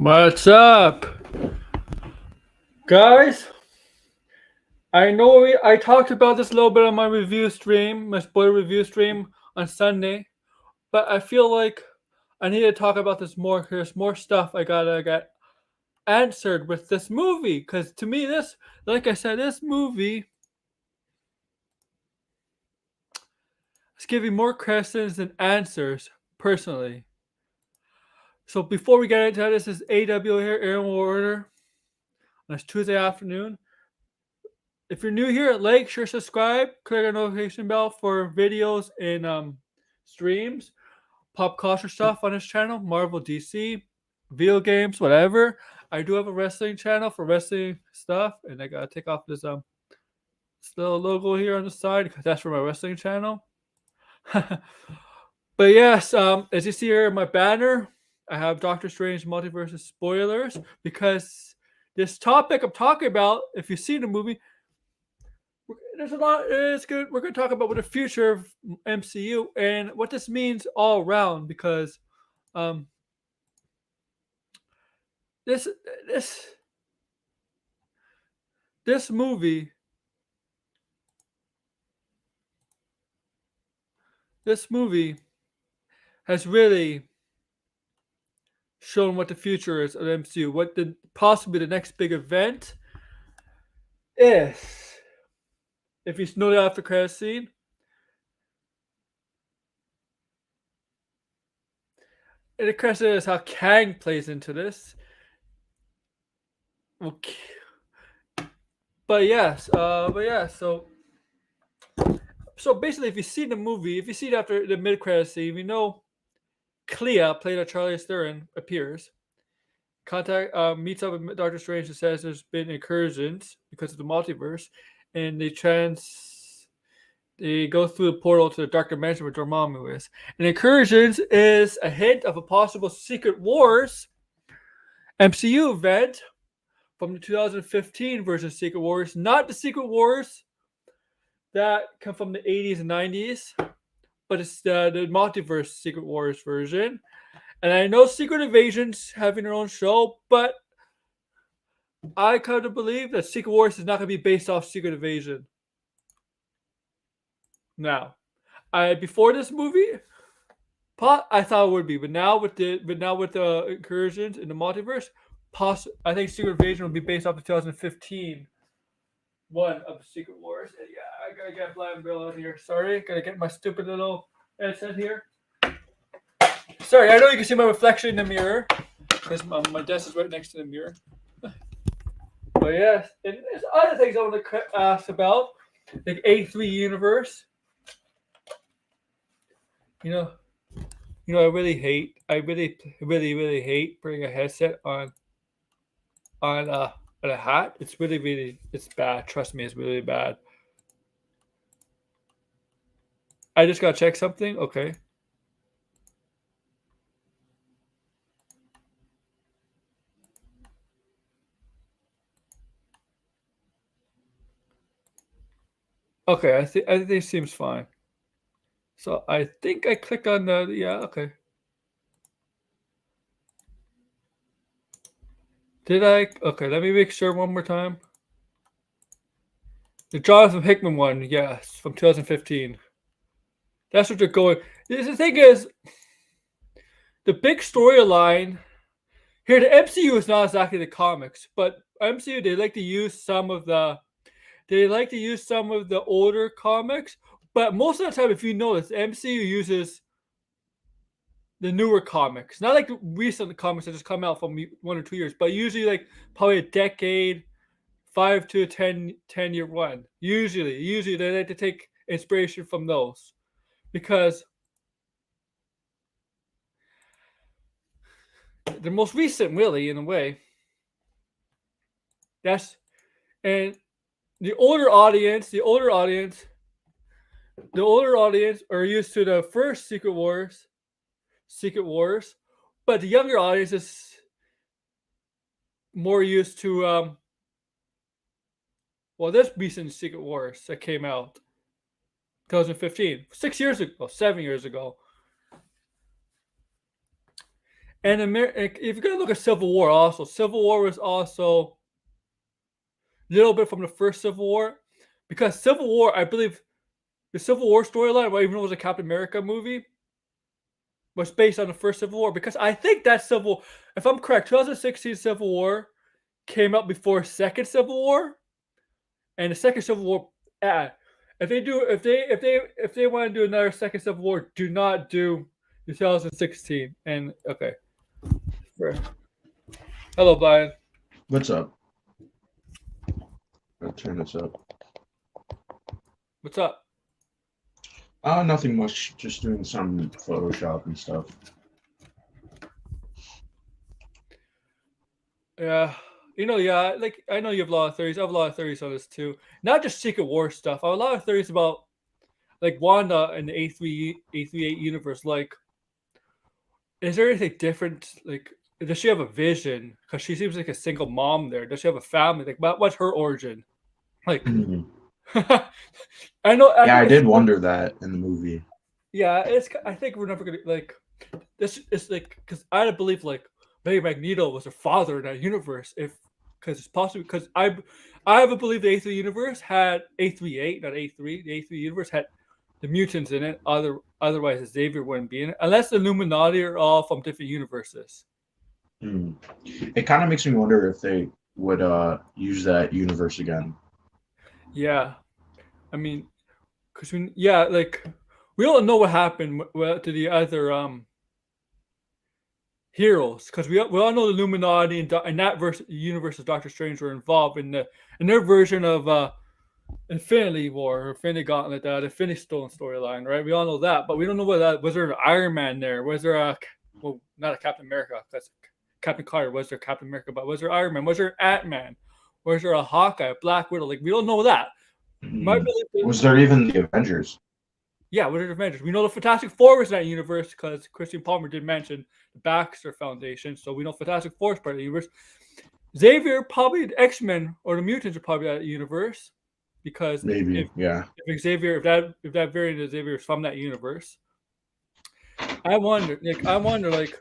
What's up, guys? I know I talked about this a little bit on my review stream, my spoiler review stream on Sunday, but I feel like I need to talk about this more. There's more stuff I gotta get answered with this movie, because to me, this, like I said, this movie is giving more questions than answers, personally. So before we get into that, this is AW here, Aaron Warder, on this Tuesday afternoon. If you're new here, like, share, subscribe, click the notification bell for videos and streams, pop culture stuff on this channel, Marvel, DC, video games, whatever. I do have a wrestling channel for wrestling stuff, and I gotta take off this little logo here on the side because that's for my wrestling channel. But yes, as you see here in my banner, I have Doctor Strange Multiverse spoilers because this topic I'm talking about, if you've seen the movie, there's a lot. It's good. We're going to talk about what the future of MCU and what this means all around because um, this this this movie has really shown what the future is of MCU. What the possibly the next big event is. If you know the after credit scene, and the question is how Kang plays into this. Okay. But yes, so basically, if you see the movie, if you see it after the mid-credit scene, we know Clea, played by Charlie Theron, appears. Meets up with Doctor Strange and says there's been incursions because of the multiverse, and they go through the portal to the Dark Dimension where Dormammu is. And incursions is a hint of a possible Secret Wars MCU event from the 2015 version of Secret Wars, not the Secret Wars that come from the 80s and 90s, but it's the Multiverse Secret Wars version. And I know Secret Invasion's having their own show, but I kind of believe that Secret Wars is not going to be based off Secret Invasion. Now, before this movie, I thought it would be, but now with the incursions in the multiverse, I think Secret Invasion will be based off the 2015 one of Secret Wars. And yeah, I gotta get Blind Bill out here. Sorry, gotta get my stupid little headset here. Sorry, I know you can see my reflection in the mirror because my desk is right next to the mirror. But yes, and there's other things I want to ask about, like A3 universe. You know, I really hate putting a headset on a hat. It's it's bad. Trust me, it's really bad. I just gotta check something. Okay. Okay, I think it seems fine. So I think I clicked on the okay. Did I? Okay, let me make sure one more time. The Jonathan Hickman one, yes, from 2015. That's what they're going. The thing is, the big storyline here, the MCU is not exactly the comics, but MCU they like to use some of the older comics, but most of the time, if you notice, MCU uses the newer comics, not like the recent comics that just come out from 1 or 2 years, but usually like probably a decade, 5 to 10-year run. Usually they like to take inspiration from those because the most recent, really, in a way. And the older audience are used to the first Secret Wars, but the younger audience is more used to this recent Secret Wars that came out 2015, 6 years ago, 7 years ago. And if you're gonna look at Civil War, also Civil War was also a little bit from the first Civil War, because Civil War, I believe, the Civil War storyline, well, even though it was a Captain America movie, was based on the first Civil War. Because I think that if I'm correct, 2016 Civil War came out before second Civil War, and the second Civil War. If they want to do another second Civil War, do not do 2016. And okay, hello, Brian. What's up? I'll turn this up. What's up? Nothing much. Just doing some Photoshop and stuff. Yeah, yeah. Like I know you have a lot of theories. I have a lot of theories on this too. Not just Secret War stuff. I have a lot of theories about like Wanda and the A38 universe. Like, is there anything different? Like, does she have a vision? Because she seems like a single mom there. Does she have a family? Like, what's her origin? Like, Mhm. I know. Yeah, I did wonder that in the movie. Yeah, I think we're never gonna like this. It's like because I believe like maybe Magneto was her father in that universe. Because it's possible because I have a belief the A3 universe had A38, not A3. The A3 universe had the mutants in it. Otherwise, Xavier wouldn't be in it unless the Illuminati are all from different universes. Mm. It kind of makes me wonder if they would use that universe again. Yeah, I mean, because like we don't know what happened to the other heroes because we all know the Illuminati and that universe of Doctor Strange were involved in their version of Infinity War or Infinity Gauntlet, that Infinity Stone storyline, right? We all know that, but we don't know what that was. There an Iron Man there? Was there not a Captain America? That's Captain Carter. Was there Captain America? But was there Iron Man? Was there Ant Man? Was there a Hawkeye, a Black Widow? Like we don't know that. Mm. Was there even the Avengers? Yeah, what are the Avengers? We know the Fantastic Four was in that universe because Christian Palmer did mention the Baxter Foundation, so we know Fantastic Four is part of the universe. Xavier, probably the X-Men or the mutants are probably that universe because Maybe, yeah. if Xavier, if that variant of Xavier is from that universe, I wonder, like,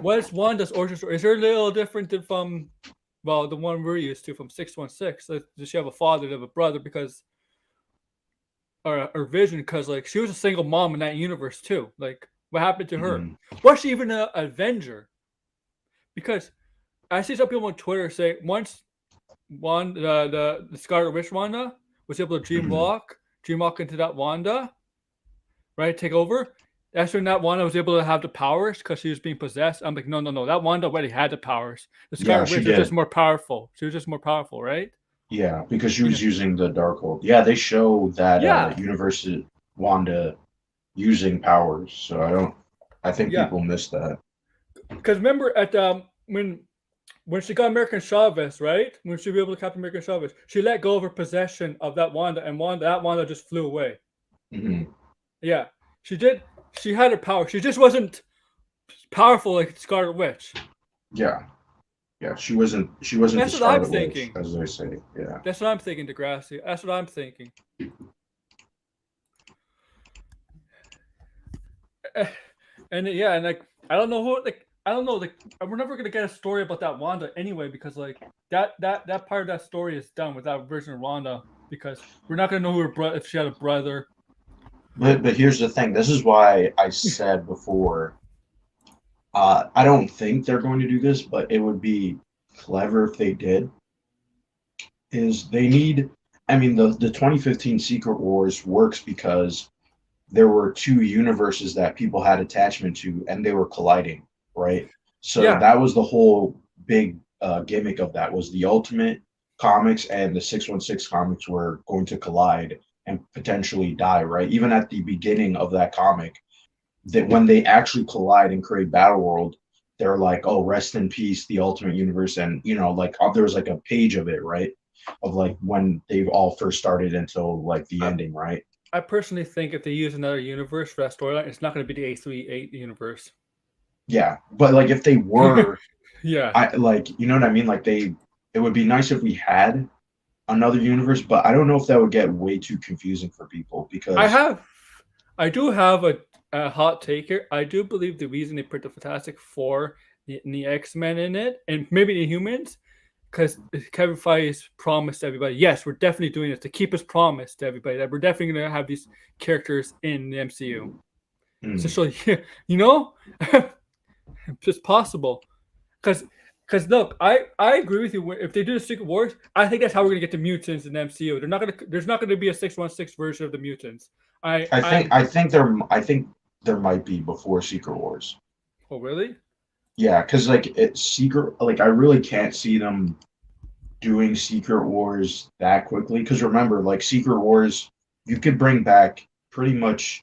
what's Wanda's origin story? Is her a little different than from, well, the one we're used to from 616? Does she have a father? Does she have a brother? Because or Vision, because like she was a single mom in that universe too. Like, what happened to her? Was she even an Avenger? Because I see some people on Twitter say once the Scarlet Witch Wanda was able to dream walk into that Wanda, right? Take over. That's when that Wanda was able to have the powers because she was being possessed. I'm like, no. That Wanda already had the powers. The Scarlet Witch was just more powerful. She was just more powerful, right? Yeah, because she was using the Darkhold. Yeah, they show that universe Wanda using powers. So I think people missed that. Because remember at when she got American Chavez, right? When she was able to capture American Chavez, she let go of her possession of that Wanda, and that Wanda just flew away. Mm-hmm. Yeah, she did. She had her power. She just wasn't powerful like Scarlet Witch. Yeah, she wasn't. That's the Scarlet Witch, as they say. Yeah, that's what I'm thinking, Degrassi. That's what I'm thinking. And yeah, and like I don't know who like. I don't know, like we're never gonna get a story about that Wanda anyway, because like that part of that story is done with that version of Wanda, because we're not gonna know who her brother, if she had a brother. but here's the thing. This is why I said before. I don't think they're going to do this, but it would be clever if they did. Is they need? I mean, the 2015 Secret Wars works because there were two universes that people had attachment to, and they were colliding, right? So that was the whole big gimmick of that, was the Ultimate Comics and the 616 comics were going to collide and potentially die, right? Even at the beginning of that comic, that when they actually collide and create Battle World, they're like, oh, rest in peace, the Ultimate Universe. And, like there was like a page of it, right? Of like when they all first started until like the ending, right? I personally think if they use another universe for that storyline, it's not going to be the A38 universe. Yeah, but like if they were, yeah, I like, you know what I mean? Like it would be nice if we had another universe, but I don't know if that would get way too confusing for people, because I do have a hot take here. I do believe the reason they put the Fantastic Four the X-Men in it, and maybe the Humans, because Kevin Feige's promised everybody, yes, we're definitely doing this to keep his promise to everybody that we're definitely going to have these characters in the MCU. So, you know, it's possible. Because look, I agree with you. If they do the Secret Wars, I think that's how we're gonna get the mutants in the MCU. There's not gonna be a 616 version of the mutants. I think there might be before Secret Wars. Oh really? Yeah, because like it's Secret, like I really can't see them doing Secret Wars that quickly. Because remember, like Secret Wars, you could bring back pretty much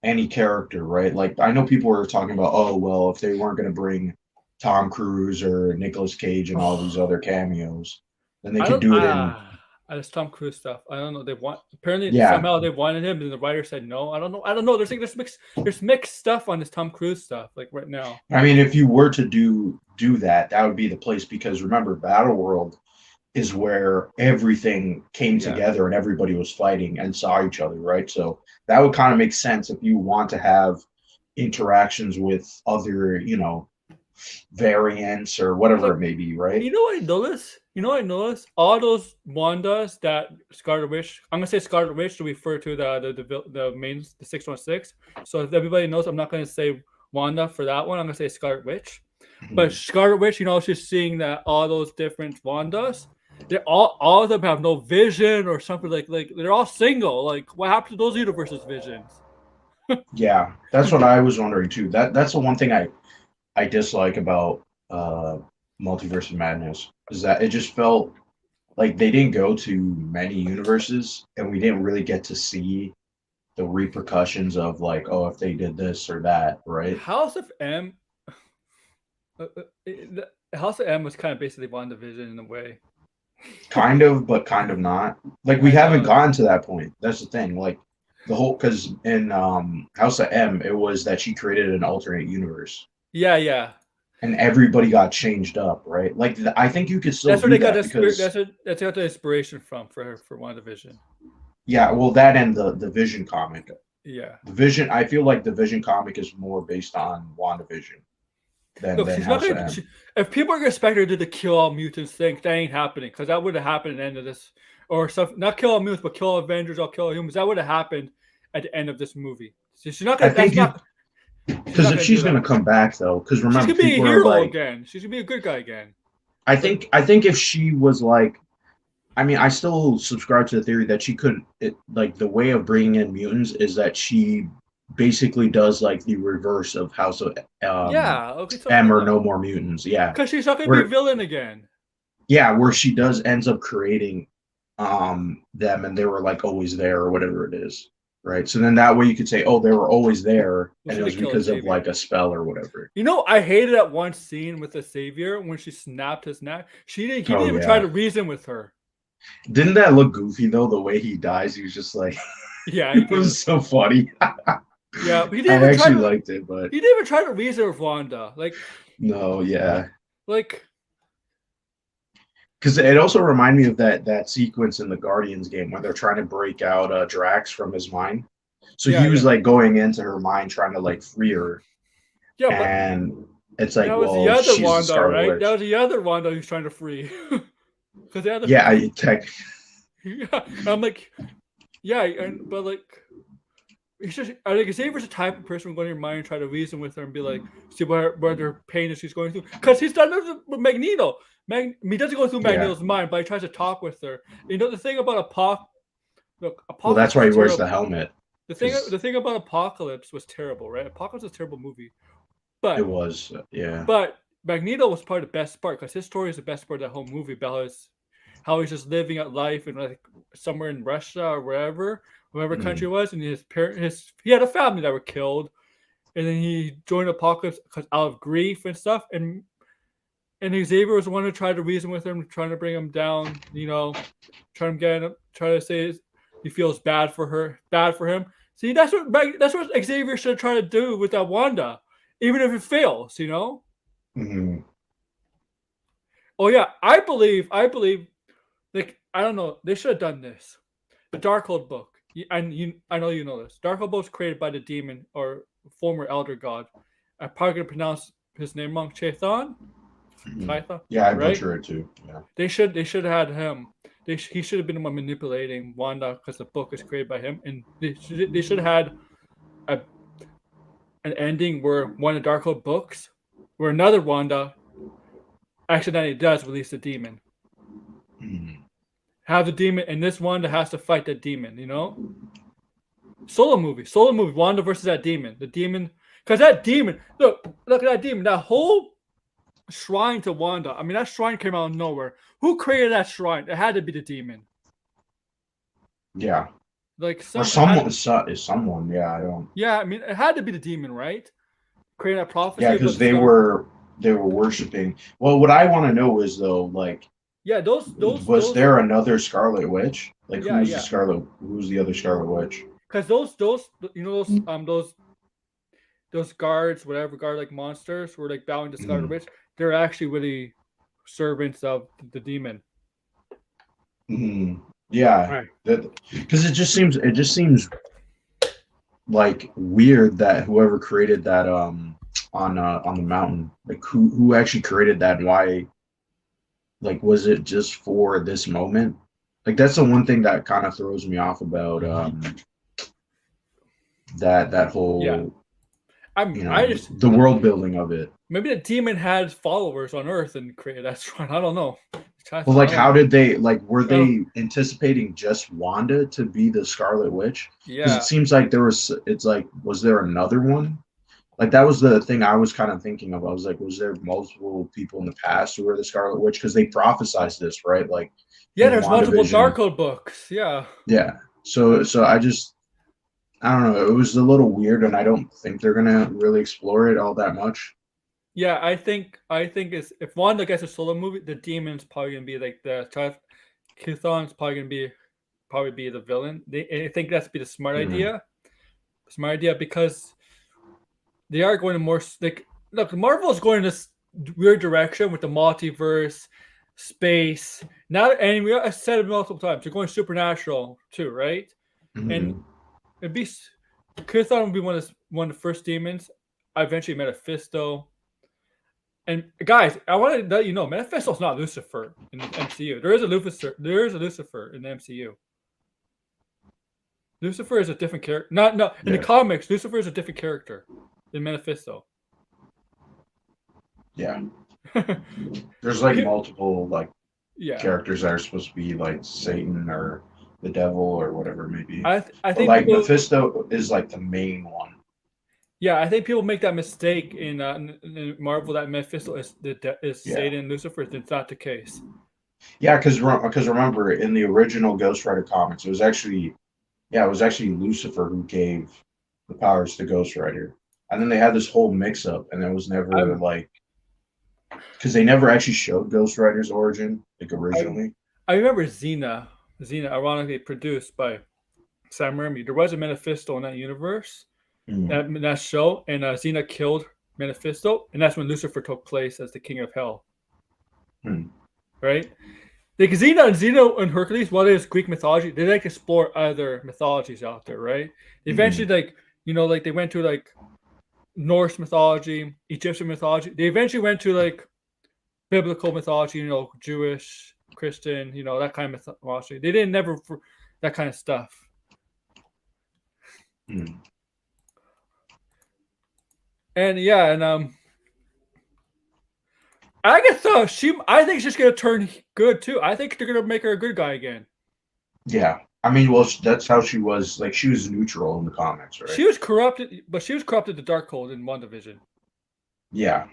any character, right? Like I know people were talking about, oh well, if they weren't going to bring Tom Cruise or Nicolas Cage and all these other cameos, then they I could don't do it in. This Tom Cruise stuff. I don't know. They want apparently Yeah, somehow they wanted him, and the writer said no. I don't know. I don't know. There's mixed stuff on this Tom Cruise stuff like right now. I mean, if you were to do that, that would be the place because remember, Battleworld is where everything came Yeah. together and everybody was fighting and saw each other, right? So that would kind of make sense if you want to have interactions with other, variants or whatever Like it may be, right? you know what I noticed? You know what I noticed? All those Wandas that Scarlet Witch. I'm gonna say Scarlet Witch to refer to the main the 616. So if everybody knows, I'm not gonna say Wanda for that one. I'm gonna say Scarlet Witch. But Mhm. Scarlet Witch, she's seeing that all those different Wandas, they all of them have no vision or something like they're all single. Like what happened to those universes' visions? Yeah, that's what I was wondering too. That's the one thing I dislike about uh Multiverse of Madness is that it just felt like they didn't go to many universes and we didn't really get to see the repercussions of like, oh, if they did this or that, right? House of M, House of M was kind of basically WandaVision in a way. Kind of, but kind of not. Like we I haven't know. gotten to that point. That's the thing. Like the whole because in House of M, it was that she created an alternate universe Yeah, yeah. and everybody got changed up, right? Like I think you could still That's where do they got that the spirit. because That's got the inspiration from for WandaVision. yeah, well that and the Vision comic. Yeah. The Vision, I feel like the Vision comic is more based on WandaVision Look, than she's not House of gonna. M. If people are gonna expect her to do the kill all mutants thing, that ain't happening because that would have happened at the end of this, or stuff. Not kill all mutants, but kill all Avengers, or kill all humans. That would have happened at the end of this movie. So she's not I gonna. That's think you not. She's because not if gonna do she's gonna that. come back though, because She's remember gonna be a people are hero like, again. She's gonna be a good guy again. Like I think if she was like I mean, I still subscribe to the theory that she could, like, the way of bringing in mutants is that she basically does like the reverse of House of yeah, okay, something M like or that. No More Mutants. Yeah, Because she's not gonna be a where villain again. where she does ends up creating them and they were like always there or whatever it is, right? So then that way you could say, oh, they were always there Well, and she it was did kill because of like Xavier. a spell or whatever. I hated that one scene with the Savior when she snapped his neck. He didn't Oh even try yeah, to reason with her. didn't that look goofy though? The way he dies, he was just like, Yeah, he it did. was so funny. Yeah, he I didn't even try actually to. liked it, but He didn't even try to reason with Wanda. no, yeah. Like, Because it also reminded me of that sequence in the Guardians game when they're trying to break out Drax from his mind. So yeah, he was yeah, like going into her mind trying to like free her, yeah. But and it's that like, was the well, other she's the Wanda, Scarlet right? That Witch. was the other Wanda who's trying to free. Because the other, Yeah, I tech. yeah. I'm like, yeah, but like, it's just I think Xavier's the type of person who go in your mind and try to reason with her and be like, see what her pain is she's going through. Because he's done it with Magneto. He doesn't go through Yeah. Magneto's mind, but he tries to talk with her. The thing about Well, Apocalypse that's why was he wears terrible. the helmet The because thing about Apocalypse was terrible, right? Apocalypse was a terrible movie, it but was. Yeah. but Magneto was probably the best part because his story is the best part of that whole movie about how he's just living out life in like somewhere in Russia or wherever country Mm. it was, and he had a family that were killed, and then he joined Apocalypse because out of grief and stuff, and Xavier was the one who tried to reason with him, trying to bring him down, trying to get him, try to say he feels bad for him. See, that's what Xavier should try to do with that Wanda, even if it fails. Mm. Oh yeah, I believe, like I don't know, they should have done this. The Darkhold book, I know you know this. Darkhold book was created by the demon or former elder god. I'm probably gonna pronounce his name wrong, Chthon, Mhm. Chthon, Yeah, I right? butcher it too. Yeah. They should have had him. He should have been the one manipulating Wanda because the book is created by him, and they should have had a, an ending where one of the Darkhold books, where another Wanda accidentally does release the demon. Mhm. Have the demon, and this Wanda has to fight that demon. Solo movie. Wanda versus that demon. The demon, because that demon. Look at that demon. That whole shrine to Wanda. I mean, that shrine came out of nowhere. Who created that shrine? It had to be the demon. Yeah. Like Or it had to someone be. is someone. Yeah, I don't. Yeah, I mean, it had to be the demon, right? Creating that Yeah, prophecy about because the Scar. they were worshiping. Well, what I want to know is though, like, Yeah, was there another Scarlet Witch? Like, Yeah, who's the yeah. Scarlet? Who's the other Scarlet Witch? Because those guards, whatever guard like monsters, were like bowing to Scarlet Mm-hmm. Witch. They're actually really servants of the demon. Mm-hmm. Yeah, Right. that because it just seems like weird that whoever created that on the mountain, like who actually created that and why, like, was it just for this moment? Like that's the one thing that kind of throws me off about that Yeah. whole, I just the world building of it. maybe the demon had followers on Earth and created that shrine. I don't know. I Well, like, don't how know. did they, like, were Oh, they anticipating just Wanda to be the Scarlet Witch? Because it yeah. seems like it's like, was there another one? Like, that was the thing I was kind of thinking of. I was like, was there multiple people in the past who were the Scarlet Witch? Because they prophesized this, right? Like, Yeah, in there's multiple WandaVision. Darkhold books. Yeah. Yeah. So I don't know. It was a little weird, and I don't think they're gonna really explore it all that much. Yeah, I think it's if Wanda gets a solo movie, the demon's probably gonna be like the child. Kuthon's probably be the villain. I think that's be the smart Hmm. idea. Smart idea because they are going to more like look. Marvel is going in this weird direction with the multiverse, space. Now, and I said it multiple times. They're going supernatural too, right? And Hmm. it'd be Kuthon would be one of the first demons. I eventually met Mephisto. And guys, I want to let you know, Mephisto's not Lucifer in the MCU. There is a Lucifer. There is a Lucifer in the MCU. Lucifer is a different character. Not no in the Yeah. comics. Lucifer is a different character than Mephisto. Yeah. There's like Yeah, multiple like yeah. characters that are supposed to be like Satan or the devil or whatever it may be. I But think like people. Mephisto is like the main one. Yeah, I think people make that mistake in Marvel that Mephisto is Yeah. Satan and Lucifer. It's not the case. Yeah, because remember in the original Ghost Rider comics, it was actually Lucifer who gave the powers to Ghost Rider, and then they had this whole mix up, and it was never I'm, like because they never actually showed Ghost Rider's origin like I originally. I remember Xena. Xena, ironically produced by Sam Raimi. There was a Mephisto in that universe, Mm. that show, and Xena killed Mephisto, and that's when Lucifer took place as the king of hell, Mm. right? Like Xena and Hercules, while there's Greek mythology, they like explore other mythologies out there, right? Eventually, Mm. like like they went to like Norse mythology, Egyptian mythology. They eventually went to like biblical mythology, Jewish, Christian, that kind of mythology. They didn't never for that kind of stuff. Mm. And yeah, and Agatha, I think she's gonna turn good too. I think they're gonna make her a good guy again. Yeah, I mean, well, that's how she was. Like, she was neutral in the comics, right? She was corrupted, but she was corrupted to Darkhold in WandaVision. Yeah.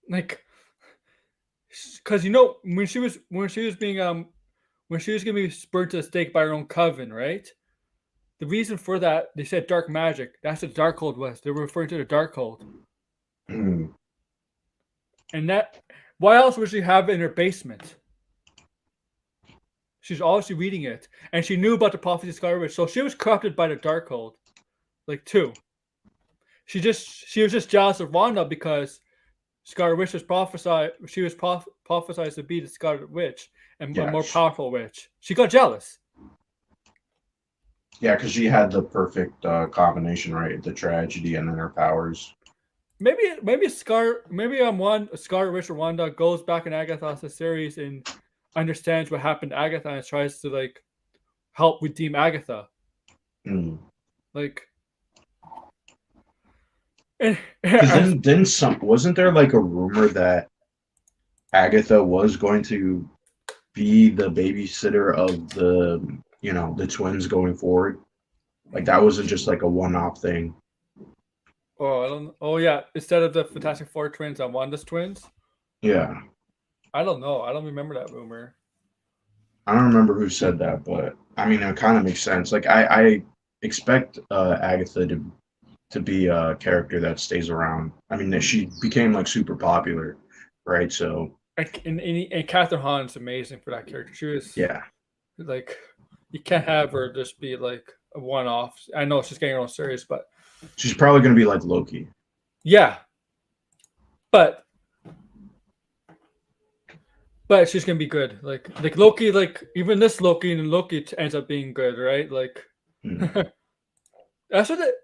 Like, because when she was gonna be burned to the stake by her own coven, right? The reason for that, they said dark magic. That's what Darkhold was. They were referring to the Darkhold, Mm. and that. Why else would she have it in her basement? She's obviously reading it, and she knew about the prophecy of Scarlet Witch, so she was corrupted by the Darkhold. Like two. She was just jealous of Wanda because Scarlet Witch was prophesied. She was prophesied to be the Scarlet Witch and a Yeah. more powerful witch. She got jealous. Yeah, because she had the perfect combination, right? The tragedy and then her powers. maybe Scar Richard Wanda goes back in Agatha's series and understands what happened to Agatha and tries to like help redeem Agatha. Mm. Like, Because then wasn't there like a rumor that Agatha was going to be the babysitter of the twins going forward? Like that wasn't just like a one-off thing. I don't. Oh yeah, instead of the Fantastic Four twins on Wanda's twins. Yeah. I don't know. I don't remember that rumor. I don't remember who said that, but I mean it kind of makes sense. Like I expect Agatha to be a character that stays around. I mean she became like super popular, right? So And Catherine Hahn's amazing for that character. She was yeah. like, you can't have her just be like a one-off. I know she's getting her own series, but She's probably gonna be like Loki. yeah, but she's gonna be good. Like Loki, like even this Loki and Loki ends up being good, right? Like that's what it.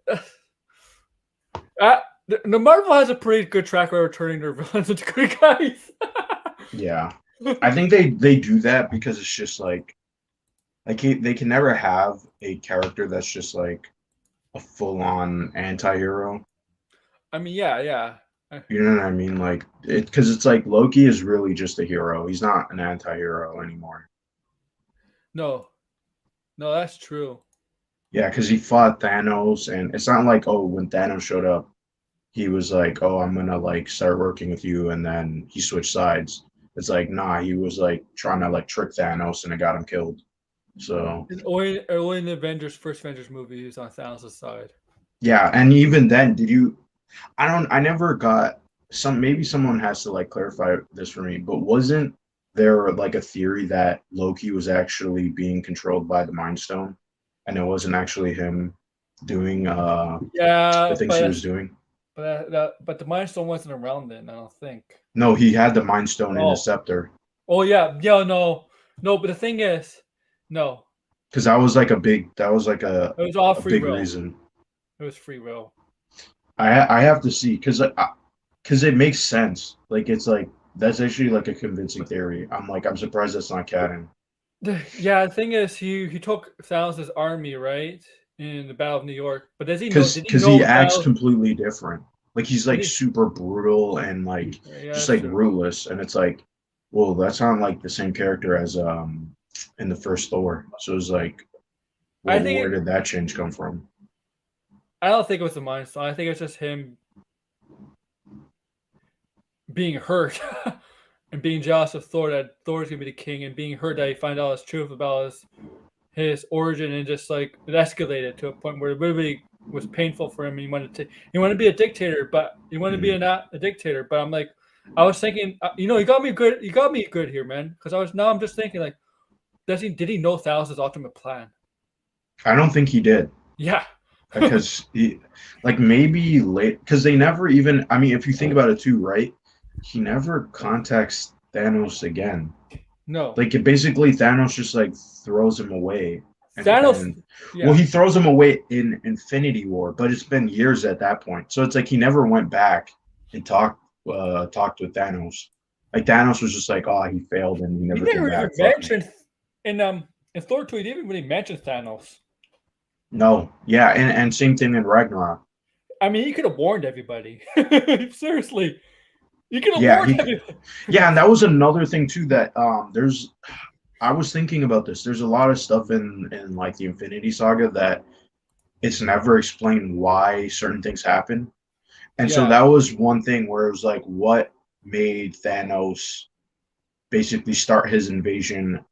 The Marvel has a pretty good track record of turning their villains into good guys. Yeah. I think they do that because it's just like they can never have a character that's just like a full-on anti-hero. I mean, yeah. You know what I mean? Like because it's like Loki is really just a hero. He's not an anti-hero anymore. No, that's true. Yeah, because he fought Thanos, and it's not like, oh, when Thanos showed up, he was like, oh, I'm gonna like start working with you, and then he switched sides. It's like, nah, he was like trying to like trick Thanos, and it got him killed. So Only in the first Avengers movie, he's on Thanos' side. yeah, and even then, did you? I never got some. Maybe someone has to like clarify this for me, but wasn't there like a theory that Loki was actually being controlled by the Mind Stone, and it wasn't actually him doing the Yeah, things he was doing? but the Mind Stone wasn't around then. I don't think. No, he had the Mind Stone in his Oh, scepter. yeah. No. But the thing is, no, Because that was like a big, that was like it was all a free big will. reason. It was free will. I have to see because it makes sense. Like it's like that's actually like a convincing theory. I'm surprised that's not canon. Yeah, the thing is, he took Thanos' army right in the Battle of New York. But does he know? Did he Because he know acts Thanos? completely different. Like he's like super brutal and like Yeah, just that's like true. ruthless, and it's like, well, that's not like the same character as in the first Thor. So it's like, I well, think where did that change come from? I don't think it was the Mind Stone. I think it's just him being hurt and being jealous of Thor that Thor's gonna be the king, and being hurt that he found out his truth about his origin, and just like it escalated to a point where it really was painful for him. And he wanted to be a dictator, but he wanted to be a dictator. But I'm like, I was thinking, you got me good. You got me good here, man. Because I'm just thinking like, did he know Thanos' ultimate plan? I don't think he did. Yeah. Because he, like maybe late because they never even I mean if you think about it too, right, he never contacts Thanos again. No. Like it basically Thanos just like throws him away, Thanos. and well, Yeah. he throws him away in Infinity War, but it's been years at that point, so it's like he never went back and talked with Thanos. Like Thanos was just like, oh, he failed and he He never came never even back, fuck him. mentioned in Thor 2. He didn't really mention Thanos. No, yeah, and same thing in Ragnarok. I mean, he could have warned everybody. Seriously, you could have Yeah, warned everybody. yeah, and that was another thing too that there's I was thinking about this. There's a lot of stuff in like the Infinity Saga that it's never explained why certain things happen. And so Yeah, that was one thing where it was like what made Thanos basically start his invasion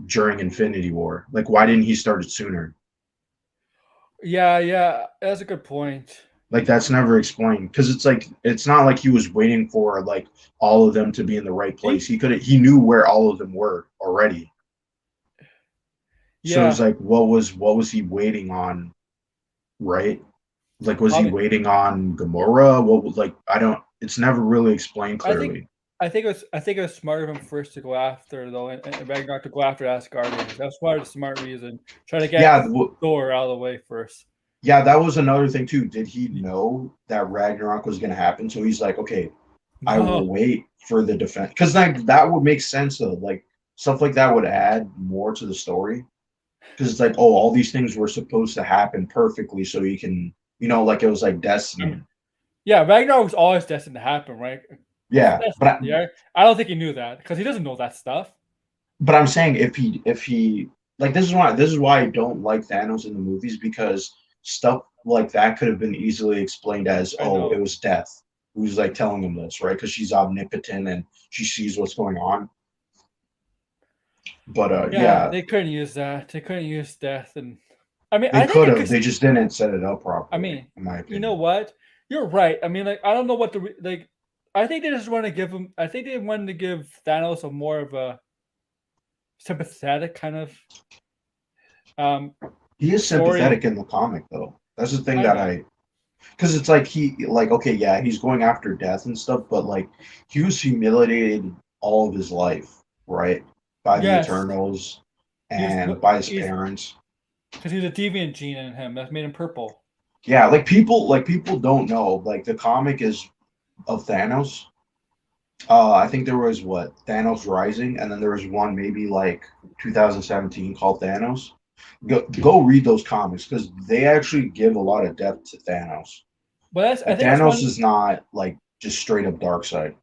during Infinity War? Like why didn't he start it sooner? yeah. That's a good point. Like that's never explained because it's like it's not like he was waiting for like all of them to be in the right place. He, He knew where all of them were already. So it's yeah, like what was he waiting on, right? Like was he probably. waiting on Gamora? What was like I don't it's never really explained I think. clearly. I think it was smart of him first to go after though, and Ragnarok to go after Asgardians. That's why the smart reason. Try to get Yeah, Thor out of the way first. Yeah, that was another thing too. Did he know that Ragnarok was going to happen? So he's like, okay, I will No, wait for the defense because that would make sense though. Like stuff like that would add more to the story because it's like, oh, all these things were supposed to happen perfectly, so you can, like it was like I destiny. mean, yeah, Ragnarok was always destined to happen, right? It's Yeah, destined. Yeah, I don't think he knew that because he doesn't know that stuff. but I'm saying if he like this is why I don't like Thanos in the movies because stuff like that could have been easily explained as, I oh, it know. was Death who's like telling him this, right? Because she's omnipotent and she sees what's going on. But Yeah, yeah, they couldn't use that. They couldn't use death, and I mean, they I think could they have. could. They just didn't set it up I properly, mean, in my you know opinion. what? You're right. I mean, like, I don't know what the like. I think they just want to give him. I think they wanted to give Thanos a more of a sympathetic kind of um He is story. sympathetic in the comic, though. That's the thing I that know. because it's like okay, yeah, he's going after death and stuff, but like he was humiliated all of his life, right? By the Yes, Eternals he was. and by his He's parents. because he's a deviant gene in him that made him purple. Yeah, like people don't know. Like the comic is of Thanos. I think there was what Thanos Rising, and then there was one maybe like 2017 called Thanos. Go read those comics because they actually give a lot of depth to Thanos. But that's. I And think that's Thanos one. is not like just straight up dark side.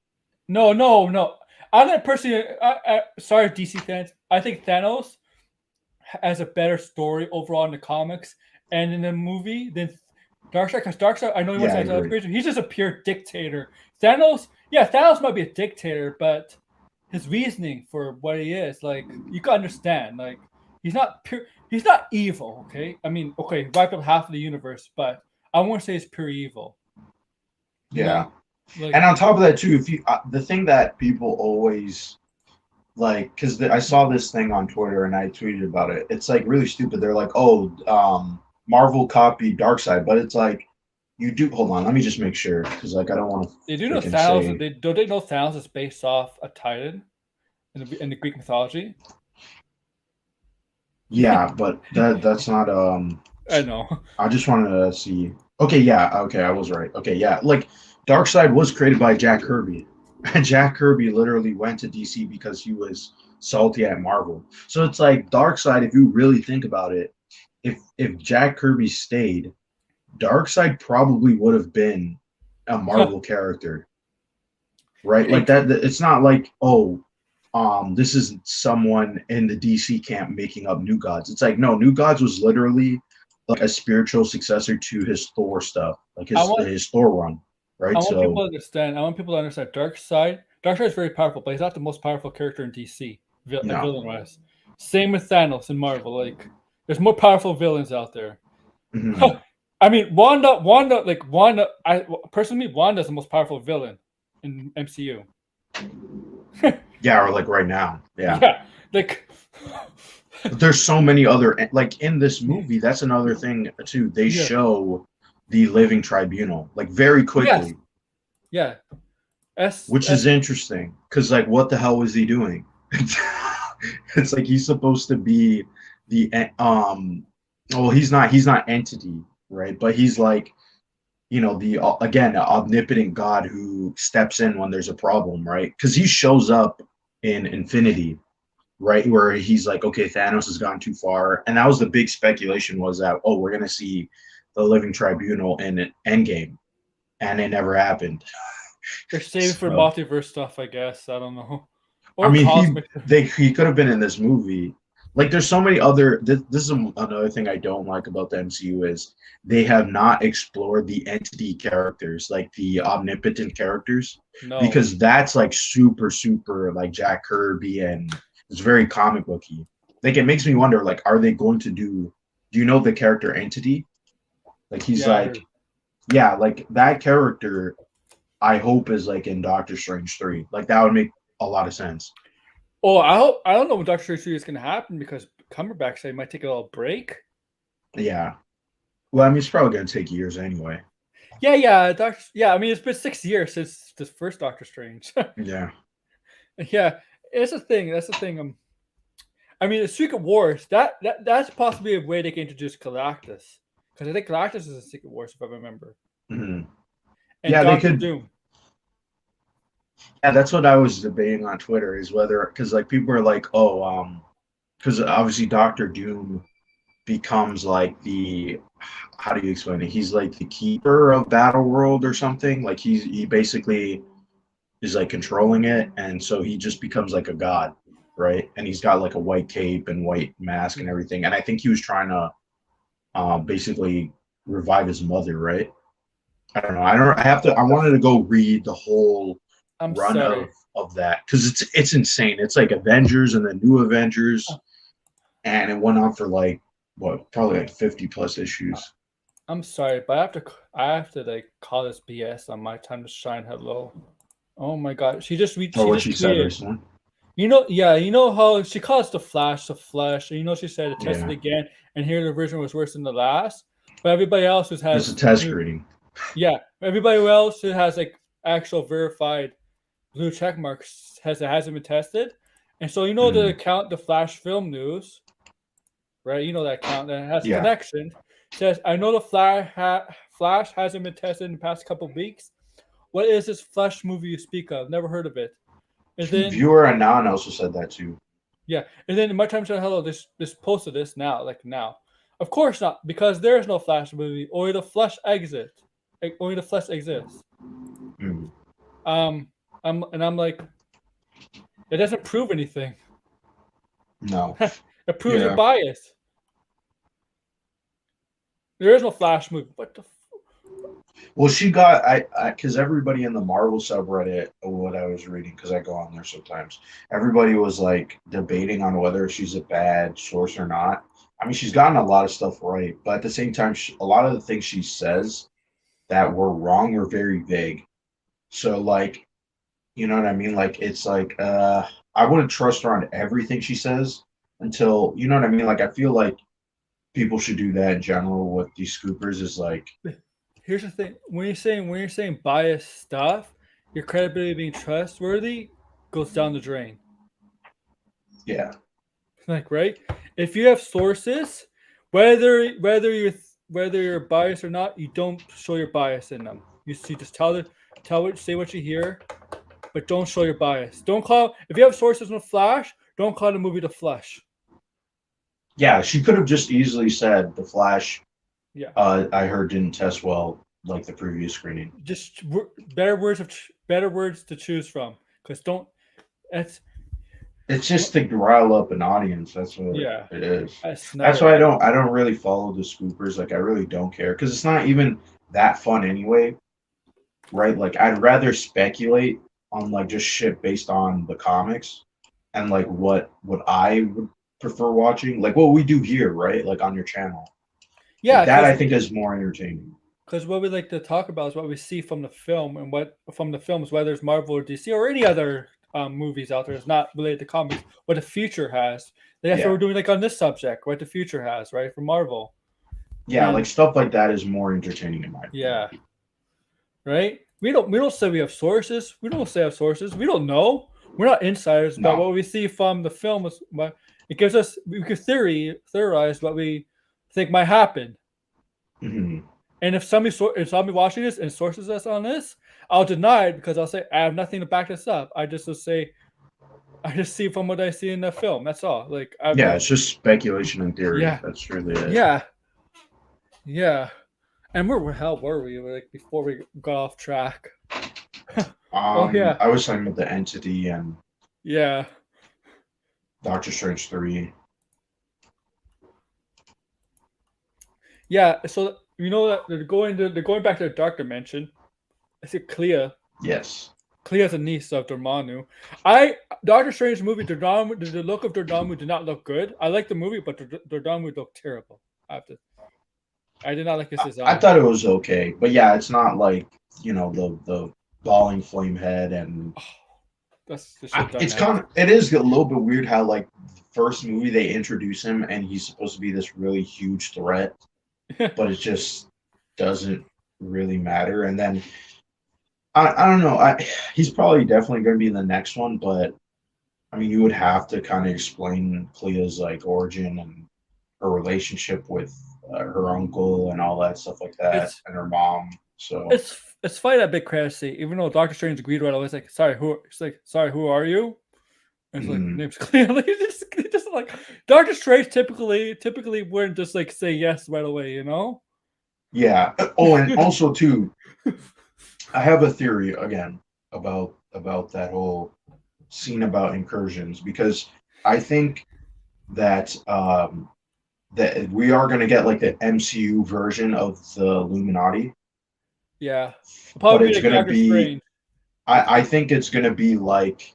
No, no, no. I don't personally. Sorry, DC fans. I think Thanos has a better story overall in the comics and in the movie than Darkseid. Because Darkseid, I know he wants Yeah, I to agree. upgrade. He's just a pure dictator. Thanos, yeah, Thanos might be a dictator, but his reasoning for what he is, like, you can understand. Like, he's not pure. He's not evil. Okay, I mean, okay, he wiped up half of the universe, but I won't say it's pure evil. You Yeah, know, and like, on top of that too, if you the thing that people always like, because I saw this thing on Twitter and I tweeted about it. It's like really stupid. They're like, oh, Marvel copied Darkseid, but it's like you do. Hold on, let me just make sure because like I don't want they do to know freaking Thanos. say They don't. They know Thanos is based off a Titan in the Greek mythology. yeah, but that's not I know. I just wanted to see. Okay, yeah, okay, I was right. Okay, yeah, like Darkseid was created by Jack Kirby. Jack Kirby literally went to DC because he was salty at Marvel. So it's like Darkseid, if you really think about it, if Jack Kirby stayed, Darkseid probably would have been a Marvel character, right? Like It, that. It's not like, oh, this is someone in the DC camp making up New Gods. It's like, no, New Gods was literally like a spiritual successor to his Thor stuff, like I his want his Thor run, I right? want people So to understand. I want people to understand. Darkseid. Darkseid is very powerful, but he's not the most powerful character in DC, no. villain wise. Same with Thanos in Marvel. Like, there's more powerful villains out there. Mm-hmm. I mean, Wanda. I personally, Wanda's the most powerful villain in MCU. Yeah, or like right now, yeah. Yeah, like, But there's so many other like in this movie. That's another thing too. They yeah, show the Living Tribunal like very yes, quickly, yeah. S which is S. interesting because like what the hell was he doing? It's like he's supposed to be the well he's not entity, right? But he's like, the again omnipotent god who steps in when there's a problem, right? Because he shows up in Infinity, right, where he's like, okay, Thanos has gone too far, and that was the big speculation, was that, oh, we're gonna see the Living Tribunal in Endgame, and it never happened. They're saving for So multiverse stuff, I guess. I don't know, I or mean, he cosmic. they he could have been in this movie. Like, there's so many other. This is another thing I don't like about the MCU is they have not explored the entity characters, like the omnipotent characters, No. because that's like super super like Jack Kirby and it's very comic booky. Like it makes me wonder, like, are they going to do? Do you know the character entity? Like he's Yeah, I like, heard. yeah, like that character. I hope is like in Doctor Strange 3. Like that would make a lot of sense. Oh, I don't know when Doctor Strange is going to happen because Cumberbatch said he might take a little break. Yeah. Well, I mean, it's probably going to take years anyway. Yeah, yeah, Doctor. Yeah, I mean it's been 6 years since the first Doctor Strange. Yeah. Yeah, it's a thing. That's the thing. I mean, the Secret Wars. That's possibly a way they can introduce Galactus because I think Galactus is in Secret Wars if I remember, Mhm. and Yeah, they Doctor could. Doom. Yeah, that's what I was debating on Twitter is whether because like people are like, oh, because obviously Doctor Doom becomes like the how do you explain it? He's like the keeper of Battle World or something. Like he basically is like controlling it, and so he just becomes like a god, right? And he's got like a white cape and white mask and Yeah. everything. And I think he was trying to basically revive his mother, right? I don't know. I don't. I have to. I wanted to go read the whole I'm run sorry. of that because it's insane. It's like Avengers and then New Avengers, and it went on for like what probably like 50 plus issues. I'm sorry, but I have to like call this BS on my time to shine. Hello. Oh my God, Or she what just she said tweeted. recently. Yeah, you know how she calls the Flash, and you know she said to test it Yeah, again, and here the version was worse than the last. But everybody else who it's a has, test reading. yeah, everybody else who has like actual verified blue check marks hasn't been tested, and so you know the Mm, account, the Flash Film News, right? You know that account that has a yeah, connection. Says I know the Flash hasn't been tested in the past couple of weeks. What is this Flash movie you speak of? Never heard of it. And then viewer Anon also said that too. yeah, and then in my time said hello. This posted this now, like now. Of course not, because there is no Flash movie. Only the Flash exit. Only the Flash exists. Mm, Um, I'm like, it doesn't prove anything. no, It proves your yeah. bias. There is no Flash movie. What the? Well, she got because everybody in the Marvel subreddit, what I was reading, because I go on there sometimes, everybody was like debating on whether she's a bad source or not. I mean, she's gotten a lot of stuff right, but at the same time, a lot of the things she says that were wrong were very vague. So, like, you know what I mean? Like, it's like, I wouldn't trust her on everything she says until, you know what I mean? Like, I feel like people should do that in general with these scoopers is like, Here's the thing: when you're saying biased stuff, your credibility being trustworthy goes down the drain. yeah, Like right, if you have sources, whether you're biased or not, you don't show your bias in them. You just say what you hear, but don't show your bias. Don't call if you have sources in Flash. Don't call the movie the Flash. yeah, she could have just easily said the Flash. Yeah, I heard didn't test well like the previous screening. just better words to choose from. Because don't that's It's just to rile up an audience. That's what yeah, it is. that's not That's it. why I don't really follow the scoopers. Like I really don't care because it's not even that fun anyway, right? Like I'd rather speculate on like just shit based on the comics and like what I would prefer watching, like what we do here, right? Like on your channel. Like Yeah, that I think is more entertaining. because what we like to talk about is what we see from the film and what from the films, whether it's Marvel or DC or any other movies out there, is not related to comics. What the future has. That's what Yeah. we're doing, like on this subject. What the future has, right, for Marvel, Yeah, like and stuff like that is more entertaining in my opinion. yeah, right. We don't say we have sources. We don't say we have sources. We don't know. We're not insiders, but No. what we see from the film is what it gives us. We can theorize what we think might happen. Mhm. And if somebody watching this and sources us on this, I'll deny it because I'll say I have nothing to back this up. I just will say I just see from what I see in the film. That's all. Like I have Yeah, no. it's just speculation and theory. Yeah, That's really it. yeah, yeah. And where hell were we? Like before we got off track. Oh yeah, I was talking about the entity and yeah, Doctor Strange 3. yeah. So you know that they're going back to the dark dimension. I see Clea. Yes. Clea's a niece of Dormammu. I Doctor Strange movie Dormammu. The look of Dormammu did not look good. I liked the movie, but Dormammu looked terrible. I did not like his I design. thought it was okay, but yeah, it's not like the balling flame head and They should have done it's that. kind of it is a little bit weird how like first movie they introduce him and he's supposed to be this really huge threat, but it just doesn't really matter. And then I don't know. He's probably definitely going to be in the next one, but I mean, you would have to kind of explain Clea's like origin and her relationship with her uncle and all that stuff like that, It's and her mom. So it's funny that big crazy. Even though Doctor Strange agreed right away, it's like, sorry, who? It's like, sorry, who are you? And it's like, mhm. name's clearly just like Doctor Strange typically wouldn't just like say yes right away, you know? Yeah. Oh, and also too, I have a theory again about that whole scene about incursions because I think that that we are going to get like the MCU version of the Illuminati, Yeah, it'll but probably be it's like going to Doctor be Strange. I think it's going to be like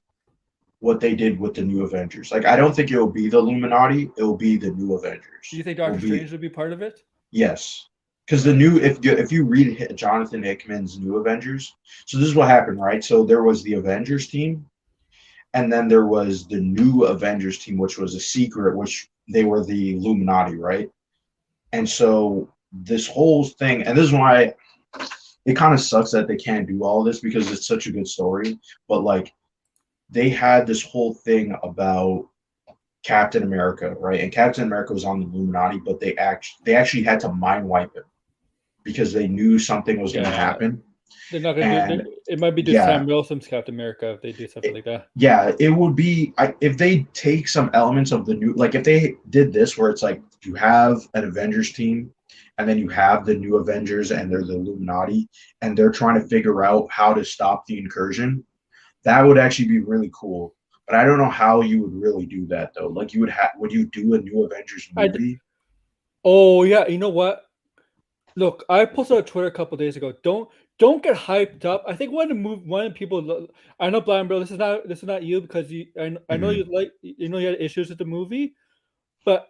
what they did with the New Avengers. Like I don't think it will be the Illuminati, it will be the New Do you Avengers. think Will Doctor be Strange would be part of it? yes. Because the new if you read Jonathan Hickman's New Avengers, so this is what happened, right? So there was the Avengers team, and then there was the new Avengers team, which was a secret, which they were the Illuminati, right? And so this whole thing, and this is why it kind of sucks that they can't do all this because it's such a good story. But like they had this whole thing about Captain America, right? And Captain America was on the Illuminati, but they actually had to mind wipe him because they knew something was going to Yeah, happen. they're not gonna do. And It might be just yeah, Sam Wilson's Captain America if they do something it, like that. yeah, it would be if they take some elements of the new, like if they did this where it's like you have an Avengers team and then you have the new Avengers and they're the Illuminati and they're trying to figure out how to stop the incursion. That would actually be really cool. But I don't know how you would really do that though. Like would you do a new Avengers I movie? Oh yeah, you know what? Look, I posted on Twitter a couple days ago. Don't get hyped up. I think one of the people. I know, Blind Bro. This is not you because I know Mhm. you had issues with the movie, but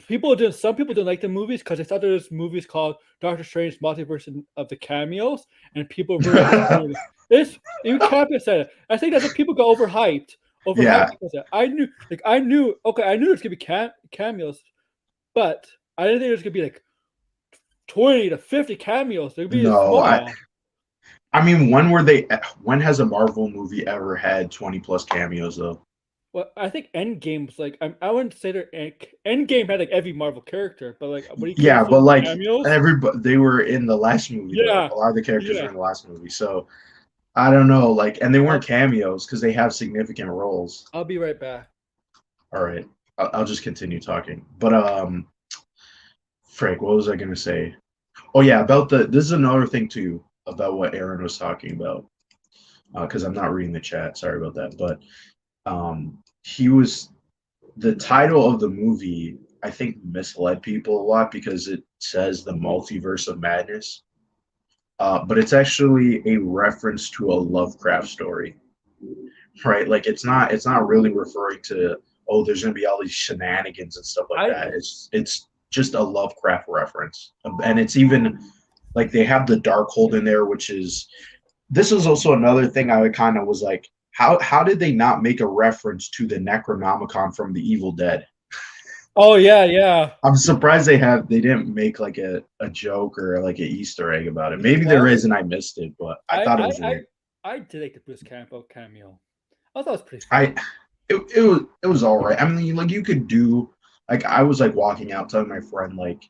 some people didn't like the movies because they thought there was movies called Doctor Strange Multiverse of the Cameos, and people were really disappointed. This you can't be said it. I think that's what people got overhyped Yeah, because of that. I knew there's gonna be cameos, but I didn't think there's gonna be like 20 to 50 cameos. They'd be no, small. I mean, when has a Marvel movie ever had 20 plus cameos though? Well, I think Endgame was like I wouldn't say Endgame had like every Marvel character, but like when you Yeah, close but those like cameos, everybody, they were in the last movie though. yeah, A lot of the characters were yeah. in the last movie, so I don't know. Like, and they weren't I'll cameos because they have significant roles. I'll be right back. All right, I'll just continue talking. But Frank, what was I gonna say? Oh yeah, about the. This is another thing too about what Aaron was talking about. Because I'm not reading the chat. Sorry about that. But he was the title of the movie. I think misled people a lot because it says the multiverse of madness, but it's actually a reference to a Lovecraft story, right? Like it's not really referring to oh, there's gonna be all these shenanigans and stuff like I that. It's just a Lovecraft reference, and it's even like they have the Darkhold in there, which is this is also another thing I kind of was like, how did they not make a reference to the Necronomicon from the Evil Dead? Oh yeah, yeah. I'm surprised they didn't make like a joke or like an Easter egg about it. You know Maybe there what? is and I missed it, but I I thought it I was I weird. I did like the Bruce Campbell cameo. I thought it was pretty I funny. it was all right. I mean, like you could do like I was like walking out telling my friend like